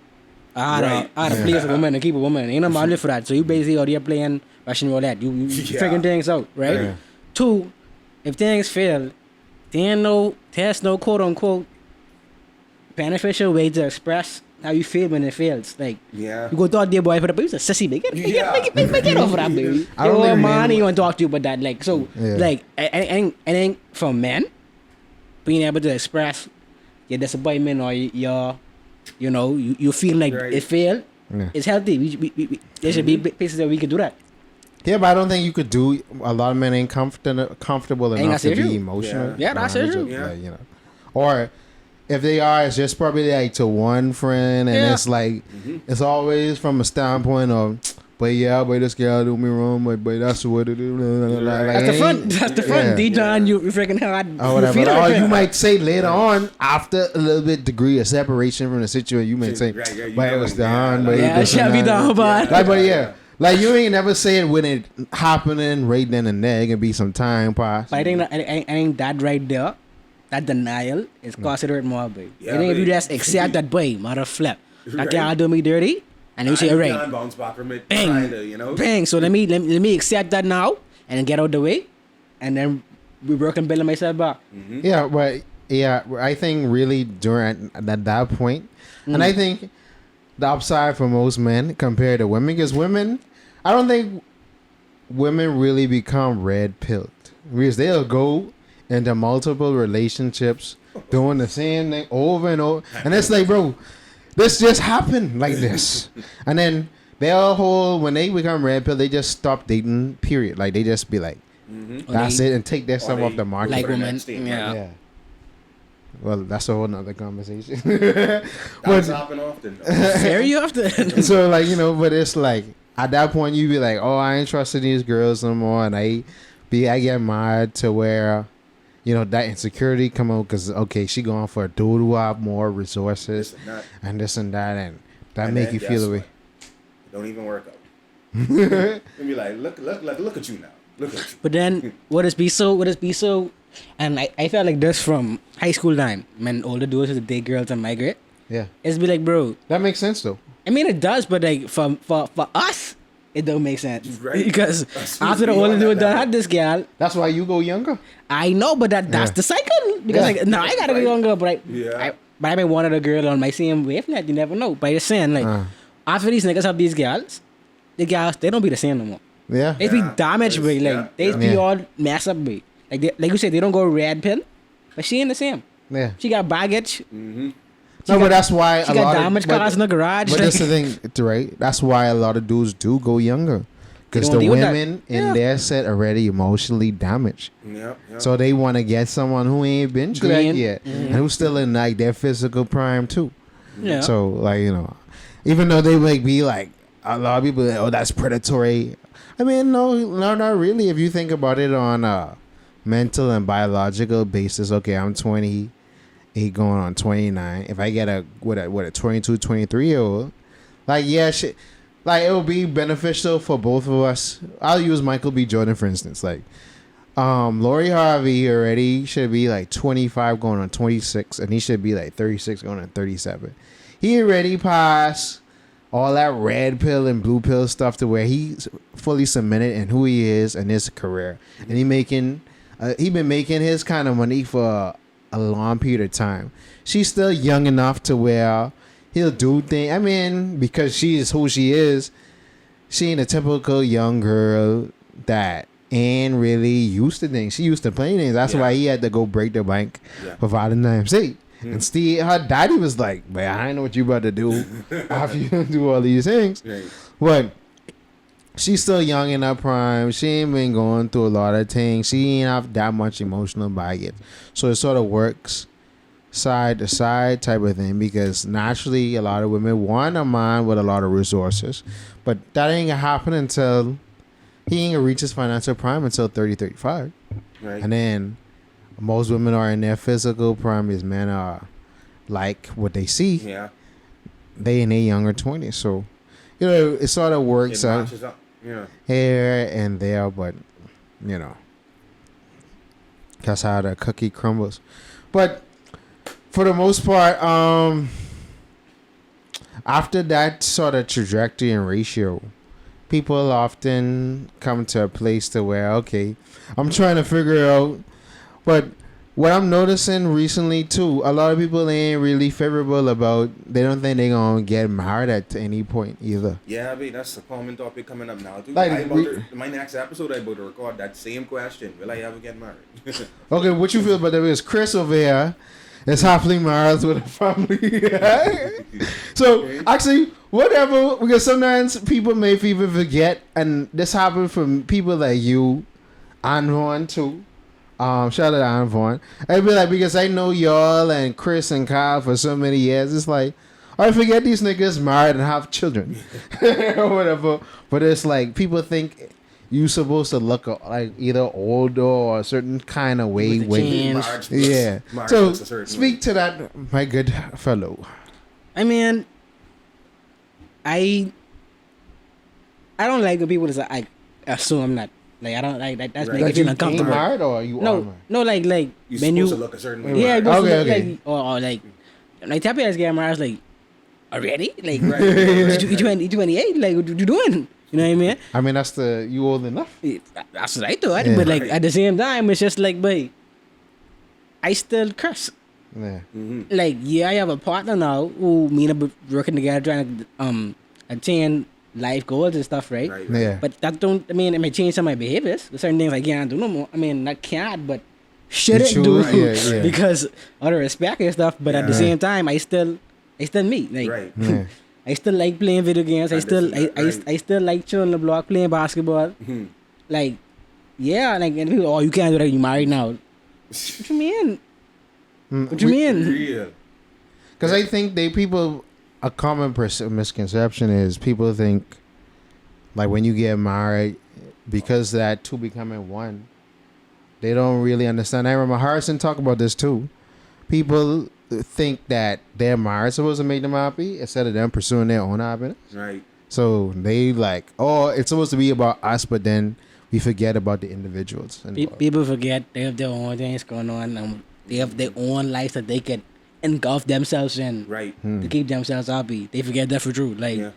how to play for a woman and keep a woman. Ain't no manual for that. So you basically out here playing Russian roulette. You figuring things out, right? Yeah. 2, if things fail, there's no quote unquote beneficial way to express how you feel when it fails. Like, you go talk to your boy, but he's a sissy, make it over that, baby. Your man, he want to talk to you about that. Like, so, like, I think for men, being able to express your disappointment or your, you feel like it failed, it's healthy. There should be places that we could do that. Yeah, but I don't think you could do. A lot of men ain't comfortable enough to be emotional. Yeah, that's true. Like, or if they are, it's just probably like to one friend, and it's like it's always from a standpoint of, but this girl do me wrong, but that's what it is. Like, that's the front. D-John, you freaking hard. Or whatever. Or you might say later on, after a little bit degree of separation from the situation, you might say, but it was down. It should be down, but like, you ain't never say it when it happening right then and there. It can be some time pass. But I think that right there, that denial is considered more, boy. I think if you just accept that, boy, mother flip, that can't do me dirty, and you say, all right, bounce back from it, bang. So let me accept that now and then get out the way, and then we work and build myself back. Yeah, but I think really during at that point, and I think the upside for most men compared to women, because women, I don't think women really become red pilled, because they'll go into multiple relationships doing the same thing over and over, and it's like, bro, this just happened like this, and then when they become red pill, they just stop dating, period. Like, they just be like, that's it, and take that stuff off the market. Like women, yeah. Well, that's a whole nother conversation. That's happening often. Very often. So, like, but it's like, at that point, you be like, oh, I ain't trusting these girls no more, and I get mad to where, that insecurity come out, because, okay, she going for a dude who have more resources, and this and that, and that make you feel the way. It don't even work out. And be like, look at you now. Look at you. But then, would it be so, and I felt like this from high school time, when older dudes used to date girls and migrate. Yeah. It's be like, bro. That makes sense, though. I mean, it does, but like, for us, it don't make sense. Right. Because after the older dude done had this girl. That's why you go younger. I know, but that's the cycle. Because now I gotta go younger, but I may want a girl on my same wavelength, you never know. But you're saying, like, after these niggas have these girls, the girls, they don't be the same no more. Yeah. They be damaged, boy. Like, they be all messed up, boy. Like you said, they don't go red pill, but she ain't the same. Yeah. She got baggage. But that's why she got damaged cars in the garage. But that's the thing, right? That's why a lot of dudes do go younger, because the women in their set already emotionally damaged. Yep. So they want to get someone who ain't been through that yet, and who's still in like their physical prime too. Yeah. So, like, even though they might be like, a lot of people, oh, that's predatory. I mean, no, not really. If you think about it on a mental and biological basis, okay, I'm 28 going on 29. If I get a 22, 23-year-old, like, shit, like, it will be beneficial for both of us. I'll use Michael B. Jordan, for instance. Like, Lori Harvey already should be like 25 going on 26, and he should be like 36 going on 37. He already passed all that red pill and blue pill stuff to where he's fully cemented in who he is and his career, and he been making his kind of money for a long period of time. She's still young enough to where he'll do things. I mean, because she is who she is, she ain't a typical young girl that ain't really used to things. She used to playing things. That's why he had to go break the bank for Valentine's Day. And Steve, her daddy was like, man, I know what you about to do after you do all these things. Right. But she's still young in her prime. She ain't been going through a lot of things. She ain't have that much emotional baggage. So it sort of works side to side type of thing, because naturally a lot of women want a man with a lot of resources, but that ain't gonna happen until he ain't gonna reach his financial prime until 30, 35. Right. And then most women are in their physical prime. These men are like what they see. Yeah. They in their younger 20s. So, you know, it sort of works It out matches up. Yeah. here and there, but, you know, that's how the cookie crumbles. But for the most part, after that sort of trajectory and ratio, people often come to a place to where, okay, I'm trying to figure out, but what I'm noticing recently too, a lot of people ain't really favorable about, they don't think they're gonna get married at any point either. Yeah, babe, that's a common topic coming up now too. Like, My next episode, I about to record that same question. Will I ever get married? Okay, what you feel about that? Because Chris over here is happily married with a family. So actually, whatever, because sometimes people may even forget, and this happens from people like you, Anvon too. Shout out to Anvon. I'd be like, because I know y'all and Chris and Kyle for so many years, it's like, I forget these niggas married and have children or whatever. But it's like people think you supposed to look like either older or a certain kind of way. Yeah. So speak to that, my good fellow. I mean, I don't like when people just like assume I'm not. Like, I don't like that. That's making me feel uncomfortable. You married or you are married? No, like You're when supposed you to look a certain way. yeah, Okay. like, or like type of guys get married. I was like, already? Like, Right. you 28? Like, what you doing? You know what I mean? I mean, that's you old enough. That's what I thought. Yeah. But like at the same time, it's just like, boy, I still curse. Yeah. Mm-hmm. Like, yeah, I have a partner now who me and I working together trying to attain life goals and stuff, right? Right. Yeah. But that don't, I mean, it may change some of my behaviors. There's certain things I can't do no more. I mean, not can't, but shouldn't do yeah. because out of respect and stuff. But at the Yeah. same time, I still me. Like, Right. Yeah. I still like playing video games. I still like chilling on the block playing basketball. Mm-hmm. Like, yeah, like, and people, oh, you can't do that. You married now. What you mean? What you mean? Real. Because I think a common misconception is people think, like, when you get married, because that two becoming one, they don't really understand. I remember Harrison talk about this too. People think that their marriage is supposed to make them happy instead of them pursuing their own happiness. Right. So they like, oh, it's supposed to be about us, but then we forget about the individuals. People forget they have their own things going on, and they have their own lives that they can engulf themselves in Right. to keep themselves happy. They forget that for true. Like, Yeah.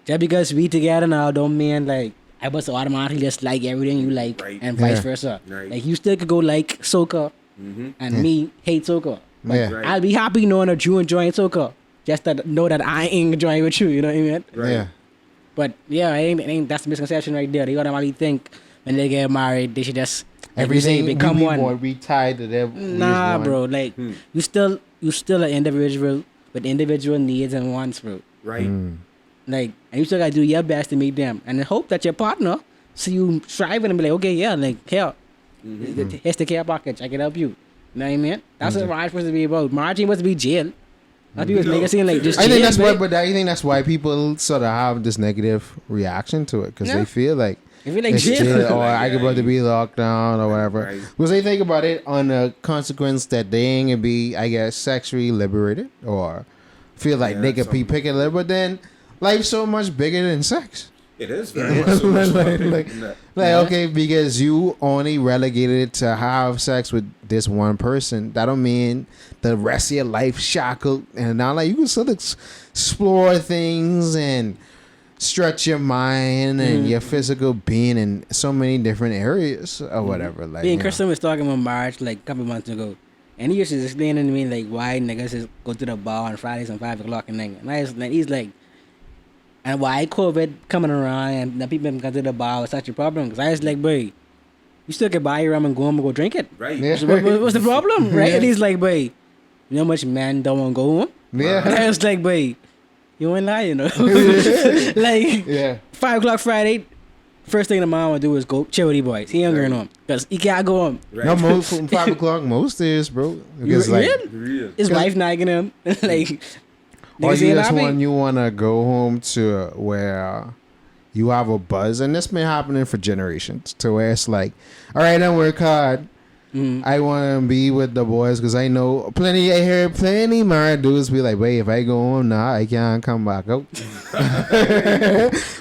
just because we together now don't mean like I must automatically just like everything you like, Right. and vice Yeah. versa. Right. Like, you still could go like soccer, Mm-hmm. and me hate soccer. But Yeah. Right. I'll be happy knowing that you enjoying soccer. Just to know that I ain't enjoying with you. You know what I mean? Right. Yeah. But yeah, I ain't that's the misconception right there. They automatically think when they get married they should just like you say, Everything become one. more, we tied to them. Nah, bro. Like Hmm. you still an individual with individual needs and wants, bro. Right. Like, and you still gotta do your best to meet them, and then hope that your partner see you striving and be like, okay, yeah, like here, here's the care package. I can help you. You know what I mean? That's what marriage supposed to be about. Marriage ain't supposed to be jail. Not people make it seem like just I jail. think that's why, babe. but I think that's why people sort of have this negative reaction to it, because Yeah. they feel like I feel like it's jail. jail, or Like, I could yeah, about to be locked down or whatever. Right. Because they think about it on the consequence that they ain't gonna be, I guess, sexually liberated or feel like Yeah, they could be something. picking live. But then life's so much bigger than sex. It is very much so much Like- more like- than that. Like, okay, because you only relegated to have sex with this one person, that don't mean the rest of your life shackled. And now, like, you can still explore things and stretch your mind and your physical being in so many different areas or whatever. Like, Me and you know. Kristen was talking about marriage like a couple months ago, and he was just explaining to me like why niggas just go to the bar on Fridays and 5 o'clock and then, and I was like, he's like, and why COVID coming around and the people come to the bar was such a problem? Because I was like, boy, you still can buy your rum and go home and go drink it. Right. Yeah. So what's the problem, right? And he's like, boy, you know how much men don't want to go home? And Yeah. I was like, boy, you ain't lying, you know? Like, Yeah. 5 o'clock Friday, first thing the mom would do is go chill with the boys. He ain't going home because he can't go home. Right. No, most from 5 o'clock most days, bro. Because You like, Real. his wife nagging him. Like, or niggas you ain't just happy. want you wanna go home to where you have a buzz, and this been happening for generations. To where it's like, all right, I work hard. I want to be with the boys because I know plenty. I hear plenty married dudes be like, "Wait, if I go home now, I can't come back out."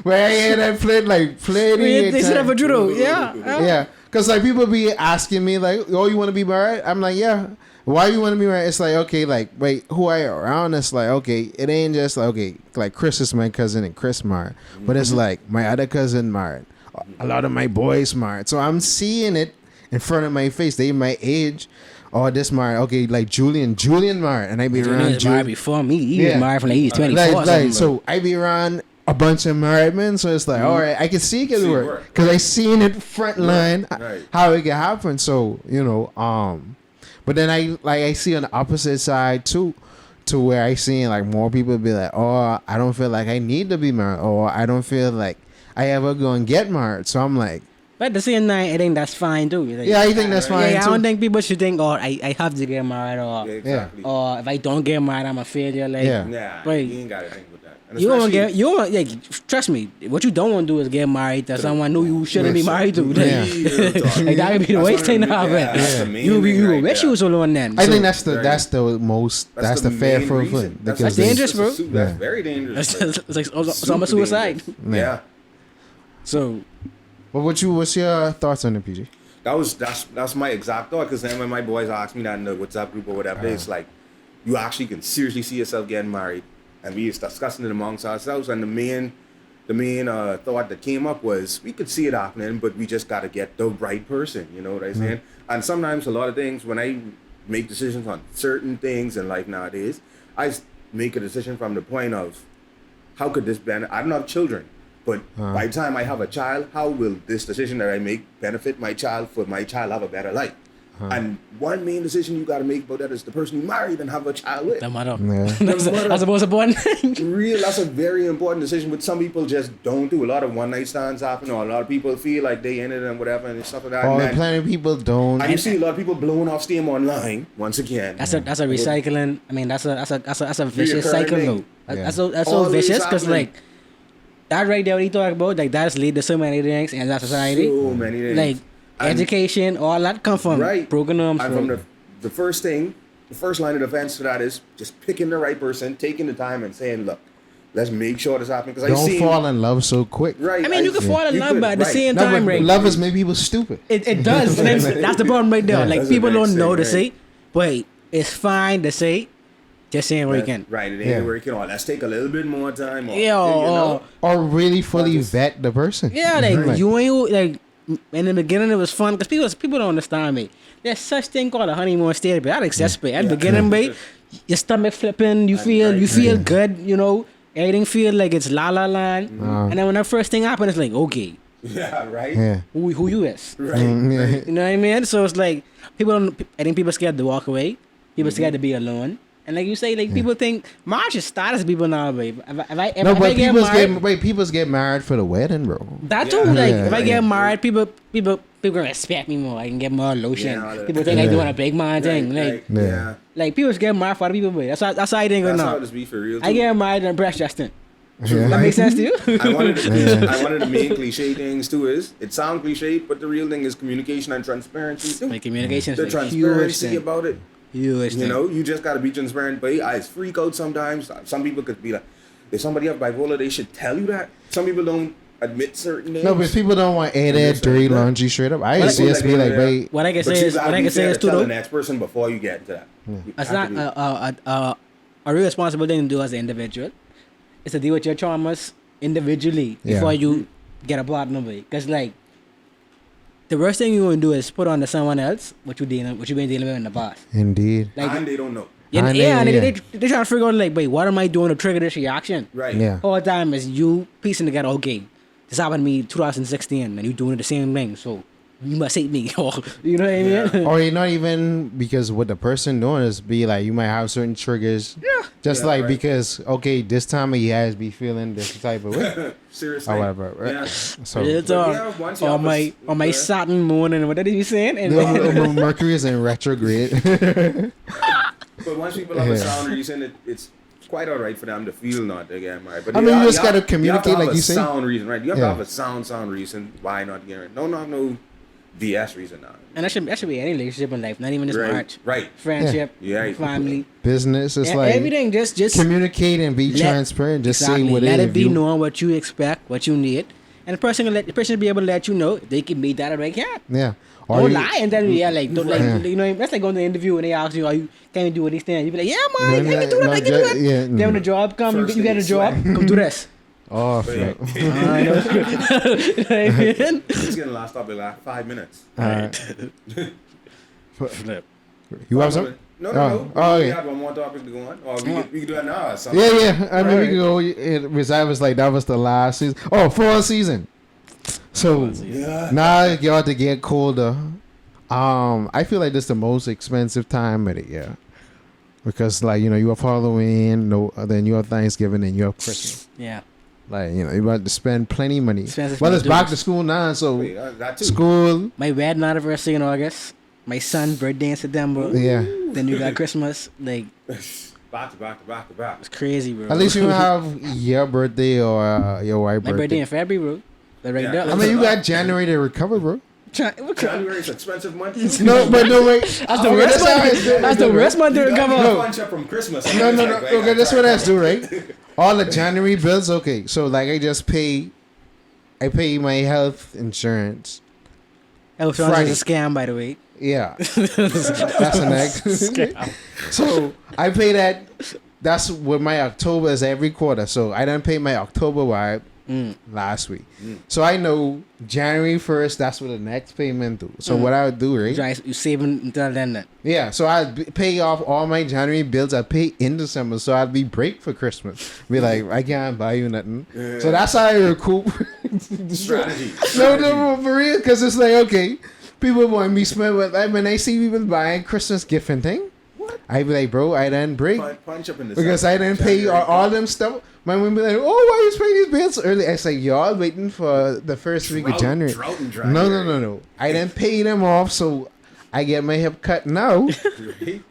Where I hear that plenty. They set up a judo. Yeah. Yeah, because like people be asking me like, "Oh, you want to be married?" I'm like, "Yeah." Why you want to be married? It's like, okay, like, wait, who are you around? It's like, okay, it ain't just like, okay, like Chris is my cousin and Chris married, but it's like my other cousin married, a lot of my boys married. So I'm seeing it in front of my face. They my age. Oh, this married. Okay, like Julian married, and I be around was married before me. He was married from like he was 24. so I be around a bunch of married men. So it's like, all right, I can see it work because I seen it front line how it can happen. So but then I see on the opposite side too, to where I seen like more people be like, oh, I don't feel like I need to be married, or I don't feel like I ever gonna get married. So I'm like, but at the same time, I think that's fine too. Like, yeah, I think that's fine I too. don't think people should think, oh, I have to get married, or Exactly. or if I don't get married, I'm a failure. Like, Nah, Right. you ain't gotta think with that. And you don't especially- get, like, trust me. What you don't want to do is get married to someone who you shouldn't be married to. Like, Yeah. like that would be the worst thing to happen. That's the main You thing right wish there. you was alone then. I So, think that's the fair main for reason. thing That's because dangerous, bro. That's very dangerous. it's like it's Super almost suicide. dangerous. Yeah. So But what's your thoughts on the PG? That's my exact thought. Because then when my boys ask me that in the WhatsApp group or whatever, it's like you actually can seriously see yourself getting married, and we discussing it amongst ourselves. And the main thought that came up was we could see it happening, but we just got to get the right person. You know what I'm saying? And sometimes a lot of things when I make decisions on certain things in life nowadays, I make a decision from the point of how could this benefit? I don't have children. But by the time I have a child, how will this decision that I make benefit my child for my child have a better life? And one main decision you got to make about that is the person you married and have a child with. the mother. Yeah. That's the most important thing. That's a very important decision, which some people just don't do. A lot of one-night stands happen, or a lot of people feel like they in it and whatever and stuff like that. All And the then- plenty of people don't. and you see a lot of people blowing off steam online once again. That's a recycling. I mean, that's a vicious Reoccurring cycle thing. though. Yeah. That's so Always vicious because happening. like that right there what you talk about, like that's lead to so many things in that society. So many things. Like And- education, all that come from broken homes. And bro. from the first thing, the first line of defense to that is just picking the right person, taking the time and saying, look, let's make sure this happens. Because Don't fall in love so quick. Right. I mean, you can fall in you love, could, but at the right. same No, time, but right? love has made people stupid. It does. That's the problem right there. Yeah. Like That's the people next don't know to thing, say, right. but it's fine to say, just ain't working. Right, it ain't Yeah. working. Or let's take a little bit more time. Or, Yeah, you know? Or really fully just- vet the person. Yeah, like you ain't like in the beginning it was fun because people don't understand me. There's such thing called a honeymoon stage, but that exists. But at the beginning, mate, your stomach flipping, you feel good, you know, everything feel like it's la la land. And then when that first thing happens, it's like okay, Yeah, right? Yeah. who you is? Right. Yeah. You know what I mean? So it's like people don't. I think people scared to walk away. People scared to be alone. And like you say, like people think marriage is status people now, babe. If I get married, people's get married for the wedding, bro. that too. Yeah. Like Yeah, if I yeah. get married, people gonna respect me more. I can get more lotion. Yeah, all that. People think I doing a big man thing. Right, Like yeah. like people get married for other people, but that's how I think That's now. how it be for real. I too. get married and breast Justin. Yeah. That makes sense to you? One of the main cliche things too is it sounds cliche, but the real thing is communication and transparency too. Like communication The is a huge transparency thing. about it. Huge You thing. know, you just gotta be transparent. But I freak out sometimes. Some people could be like, if somebody have bipolar, they should tell you that. Some people don't admit certain things. No, but people don't want air Yeah, that dirty yeah. laundry straight up. I But used to just be like, yeah. wait. What I can But say you is gotta what I be can say fair is to too tell though. the next person before you get into that. It's not a real responsible thing to do as an individual. It's to deal with your traumas individually Yeah. before you get a partner with. Because like the worst thing you want to do is put on to someone else what you've been dealing with in the past. Indeed. Like And they don't know. yeah, And yeah, they- and they trying to figure out like, wait, what am I doing to trigger this reaction? Right. Yeah. All the time is you piecing together. Okay, this happened to me 2016, and you doing the same thing. So you must hate me. Or, you know what I mean? Or you're not even, because what the person doing is be like, you might have certain triggers. Yeah. Just Yeah, like right. because, okay, this time of year be feeling this type of way. Seriously. Or whatever, right? Yeah. So It's But yeah, once you on have my a- on my yeah. Saturn moon and what did he saying? And Mercury is in retrograde. But once people have a Yeah. sound reason, it's quite all right for them to feel not to get married. But I mean, you just gotta have to communicate, have like a you say. sound reason, right? You have Yeah. to have a sound reason why not get married. Don't have no BS reason now. and that should be any relationship in life, not even just marriage. Right. Friendship, Yeah. family, Business is like everything. Just communicate and be let- transparent. Just exactly. say what let it it is. be You- knowing what you expect, what you need, and the person will be able to let you know if they can meet that or they can't. Yeah. Or Don't you- lie and tell me, like, don't, like, Yeah. you know, that's like going to the interview and they ask you, can you do these things? You be like, yeah, No, man, I can do it, no, I can do it. yeah, Then when the job comes, First you get a thing, job, sweat. come do this. Oh, But flip. yeah. I know. You know what I mean? It's gonna last up like 5 minutes. Flip. You have some? No. Oh, We yeah. had one more topic to go on. Or we could do it now. Or something. Yeah. I mean, we can go. It was like that was the last season. Oh, fall season. So Yeah. now y'all to get colder. I feel like this is the most expensive time of the year because, like, you have Halloween, then you have Thanksgiving, and you have Christmas. Yeah. Like, you're about to spend plenty of money. Expensive Well, it's to back do. to school now, so Wait, that too. school. My wedding anniversary in August. My son's birthday in September. Yeah. Then you got Christmas. Like, Back to back. it's crazy, bro. At least you have your birthday or your wife's my birthday birthday. in February, bro. Like right Yeah. there. I mean, you got January to recover, bro. January is an expensive month. No, but no, wait. That's the worst month. That's the worst month to You got recover. a bunch up from Christmas. No. Okay, that's what I do, right? All the January bills, okay. So, like, I pay my health insurance. Health insurance is a scam, by the way. Yeah. That's an next. So, I pay that. That's what my October is every quarter. So, I didn't pay my October wipe last week. So, I know January 1st, that's what the next payment do. So, what I would do, right? You saving until then. Yeah, so I'd pay off all my January bills. I pay in December, so I'd be break for Christmas. Be like, I can't buy you nothing. Yeah. So that's how I recoup. Strategy. No, for real, because it's like, okay, people want me spend, but like, when I see people buying Christmas gift and thing, I be like, bro, I didn't break Punch up in the because I didn't pay all them stuff. My woman be like, oh, why you paying these bills early? I say, y'all waiting for the first week of January. Drought and dry. No. I didn't pay them off, so I get my hip cut now.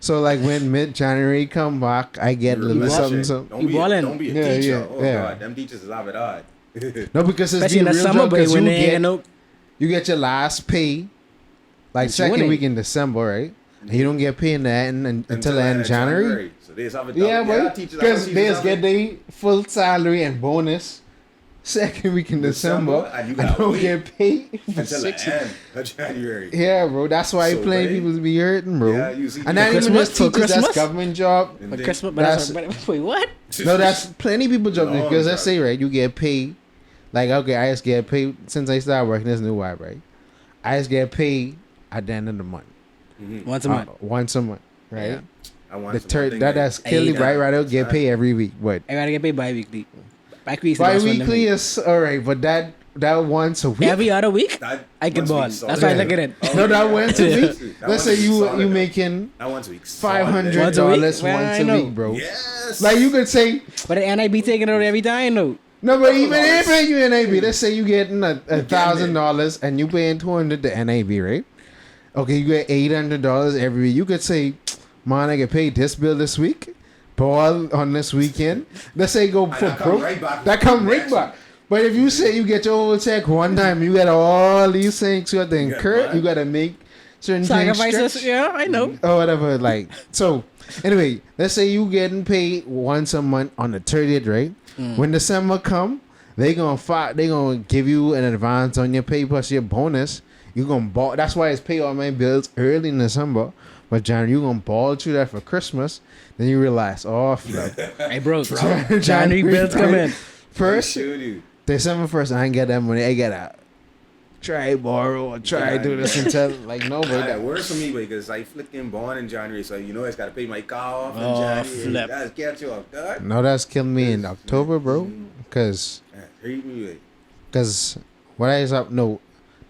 So like when mid-January come back, I get a little something. Don't be, ballin'. don't be a Yeah, teacher. yeah, Oh yeah. God, them teachers have it hard. No, because it's Especially in the the real summer, job, but 'cause when you they ain't get, no. you get your last pay, like It's second winning. week in December, right? And you don't get paid that until the end of January. So they just have it Yeah, done. boy. Because they just get their full salary and bonus second week in December. And you I gotta don't wait get paid for until 6 the end of January. Yeah, bro. That's why So, plenty babe, people be hurting, bro. Yeah, you see And not even Christmas- just for teachers, that's Christmas? government job. And But then- Christmas, That's- wait, what? No, that's plenty people job No, because I'm let's say, right, you get paid. Like, okay, I just get paid since I started working this new wife, right? I just get paid at the end of the month. Once a month. Once a month, right? Yeah. I want The some third thing that's that- clearly Hey, right. Right, I'll get paid every week, but I gotta get paid bi-weekly. Bi-weekly is the best one to bi-weekly me. is all right. But that once a week. Every other week, That I can once a ball. week, so- That's why I Yeah. look at it. Oh, No, that yeah. once a Yeah. week. That Let's once say a you week solid, you though. making That once a week. $500 Once a week? once Well, I a know. week, bro. Yes. Like you could say But the NIB taking it out every time, though. no, but even no, if it's- you NAB, let's say you getting getting $1,000 and you paying $200 to NAB, right? Okay, you get $800 every week. You could say, man, I get paid this bill this week, ball on this weekend. Let's say go for that come broke. right back. That come right Next back. But if you say you get your whole check one time, you got all these things you have to incur. what? You got to make certain Sacrifices, things stretch yeah, I know. or whatever. Like so. Anyway, let's say you getting paid once a month on the 30th, right? When December come, they gonna give you an advance on your pay plus your bonus. You gonna ball. That's why it's pay all my bills early in December. But January, you gonna ball through that for Christmas. Then you realize, oh, flip. Hey, bro, January bills come in. First, Shoot you. December 1st, I ain't get that money. I gotta try borrow or try do this until like no, but That works for me because I flicking born in January, so you know I just gotta pay my car off in Oh, January. flip. That's get you off guard. no, that's killing me in October, bro. Cause Hate me. Because what I up no,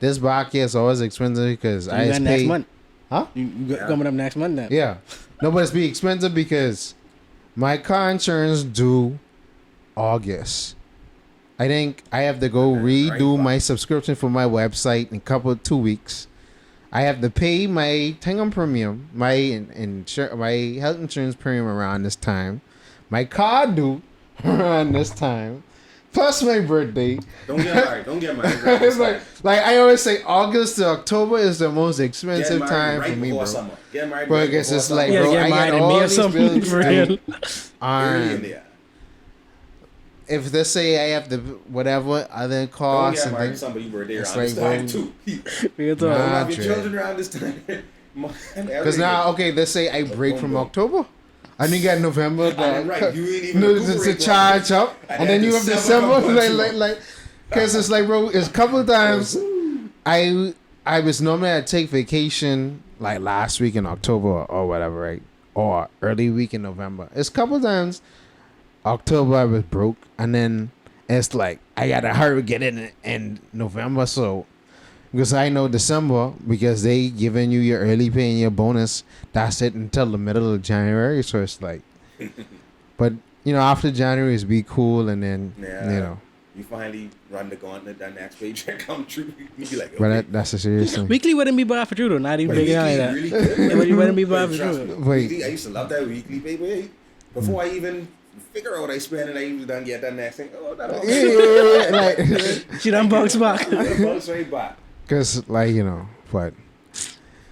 this back here is always expensive because So I you got just next pay. month. Huh? You coming up next month then? Yeah. No, but it's be expensive because my car insurance due August. I think I have to go redo my subscription for my website in 2 weeks. I have to pay my Tingham premium, my my health insurance premium around this time. My car due around this time. Plus my birthday. Don't get married. Don't get married. It's like I always say, August to October is the most expensive time right for me, bro. Summer. Get married. But I right guess before it's summer. like, Yeah, bro, get I married got in all May or these something, bills. for real. Early in there. If they say I have to whatever other Don't costs get and married things, somebody birthday it's around this like, time bro, too. Real talk. Don't Nah, have your Trey. children around this time. because now, okay, let's say I break from October. I didn't get November. then, right, you ain't even to recuperate charge up, and and then then you have December December, come punch you up. because it's like, bro, it's a couple of times. I was normally I take vacation like last week in October or whatever, right, or early week in November. It's a couple of times October I was broke, and then it's like I gotta hurry get in November, so. Because I know December, because they giving you your early pay and your bonus, that's it until the middle of January. So it's like, but you know, after January is be cool, and then you know, you finally run the gauntlet. That next paycheck come true. You be like, okay. but that's a serious thing. Weekly wouldn't be bad for Trudeau. Not even But big weekly like that. really good. Yeah, but you wouldn't be bad But for trust Trudeau. me, Wait. weekly, I used to love that weekly pay. But before I even figure out what I spend, and I usually done get that next thing. Oh, that all. Yeah, like, She done bounce back. Bounce right back. because like you know, but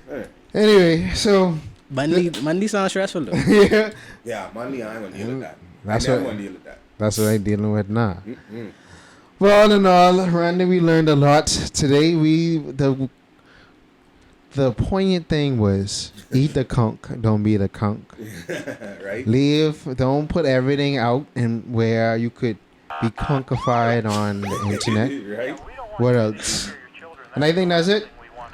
Hey. anyway, so Monday sounds stressful though. yeah, Yeah, money, I ain't gonna deal with that. That's I never what- gonna deal with that. that's what I dealing with now. Well, all in all, Randy, we learned a lot today. The poignant thing was eat the conch, don't be the conch. Right? Leave, don't put everything out and where you could be conchified on the internet. Right? What else? And I think that's it.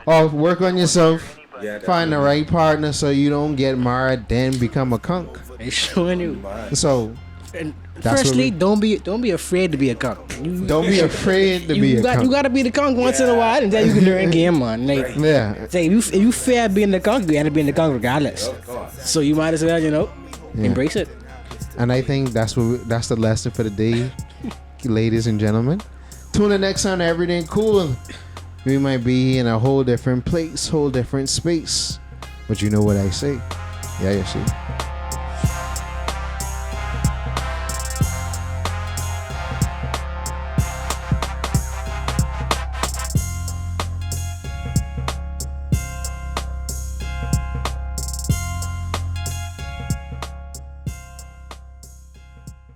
Oh, work on yourself. Yeah, Find the right partner so you don't get married, then become a conch. They showing you. Man. So And That's firstly, what don't be afraid to be a conch. don't be afraid to be a You conch. gotta be the conch once in a while, and then you can learn game, man. Like, Right. Yeah. say if you fear being the conch, you gotta be in the conch regardless. Of course. So you might as well, Yeah. embrace it. And I think that's the lesson for the day, ladies and gentlemen. Tune in next time to Erryting Kool. We might be in a whole different place, whole different space. But you know what I say. Yeah, you see.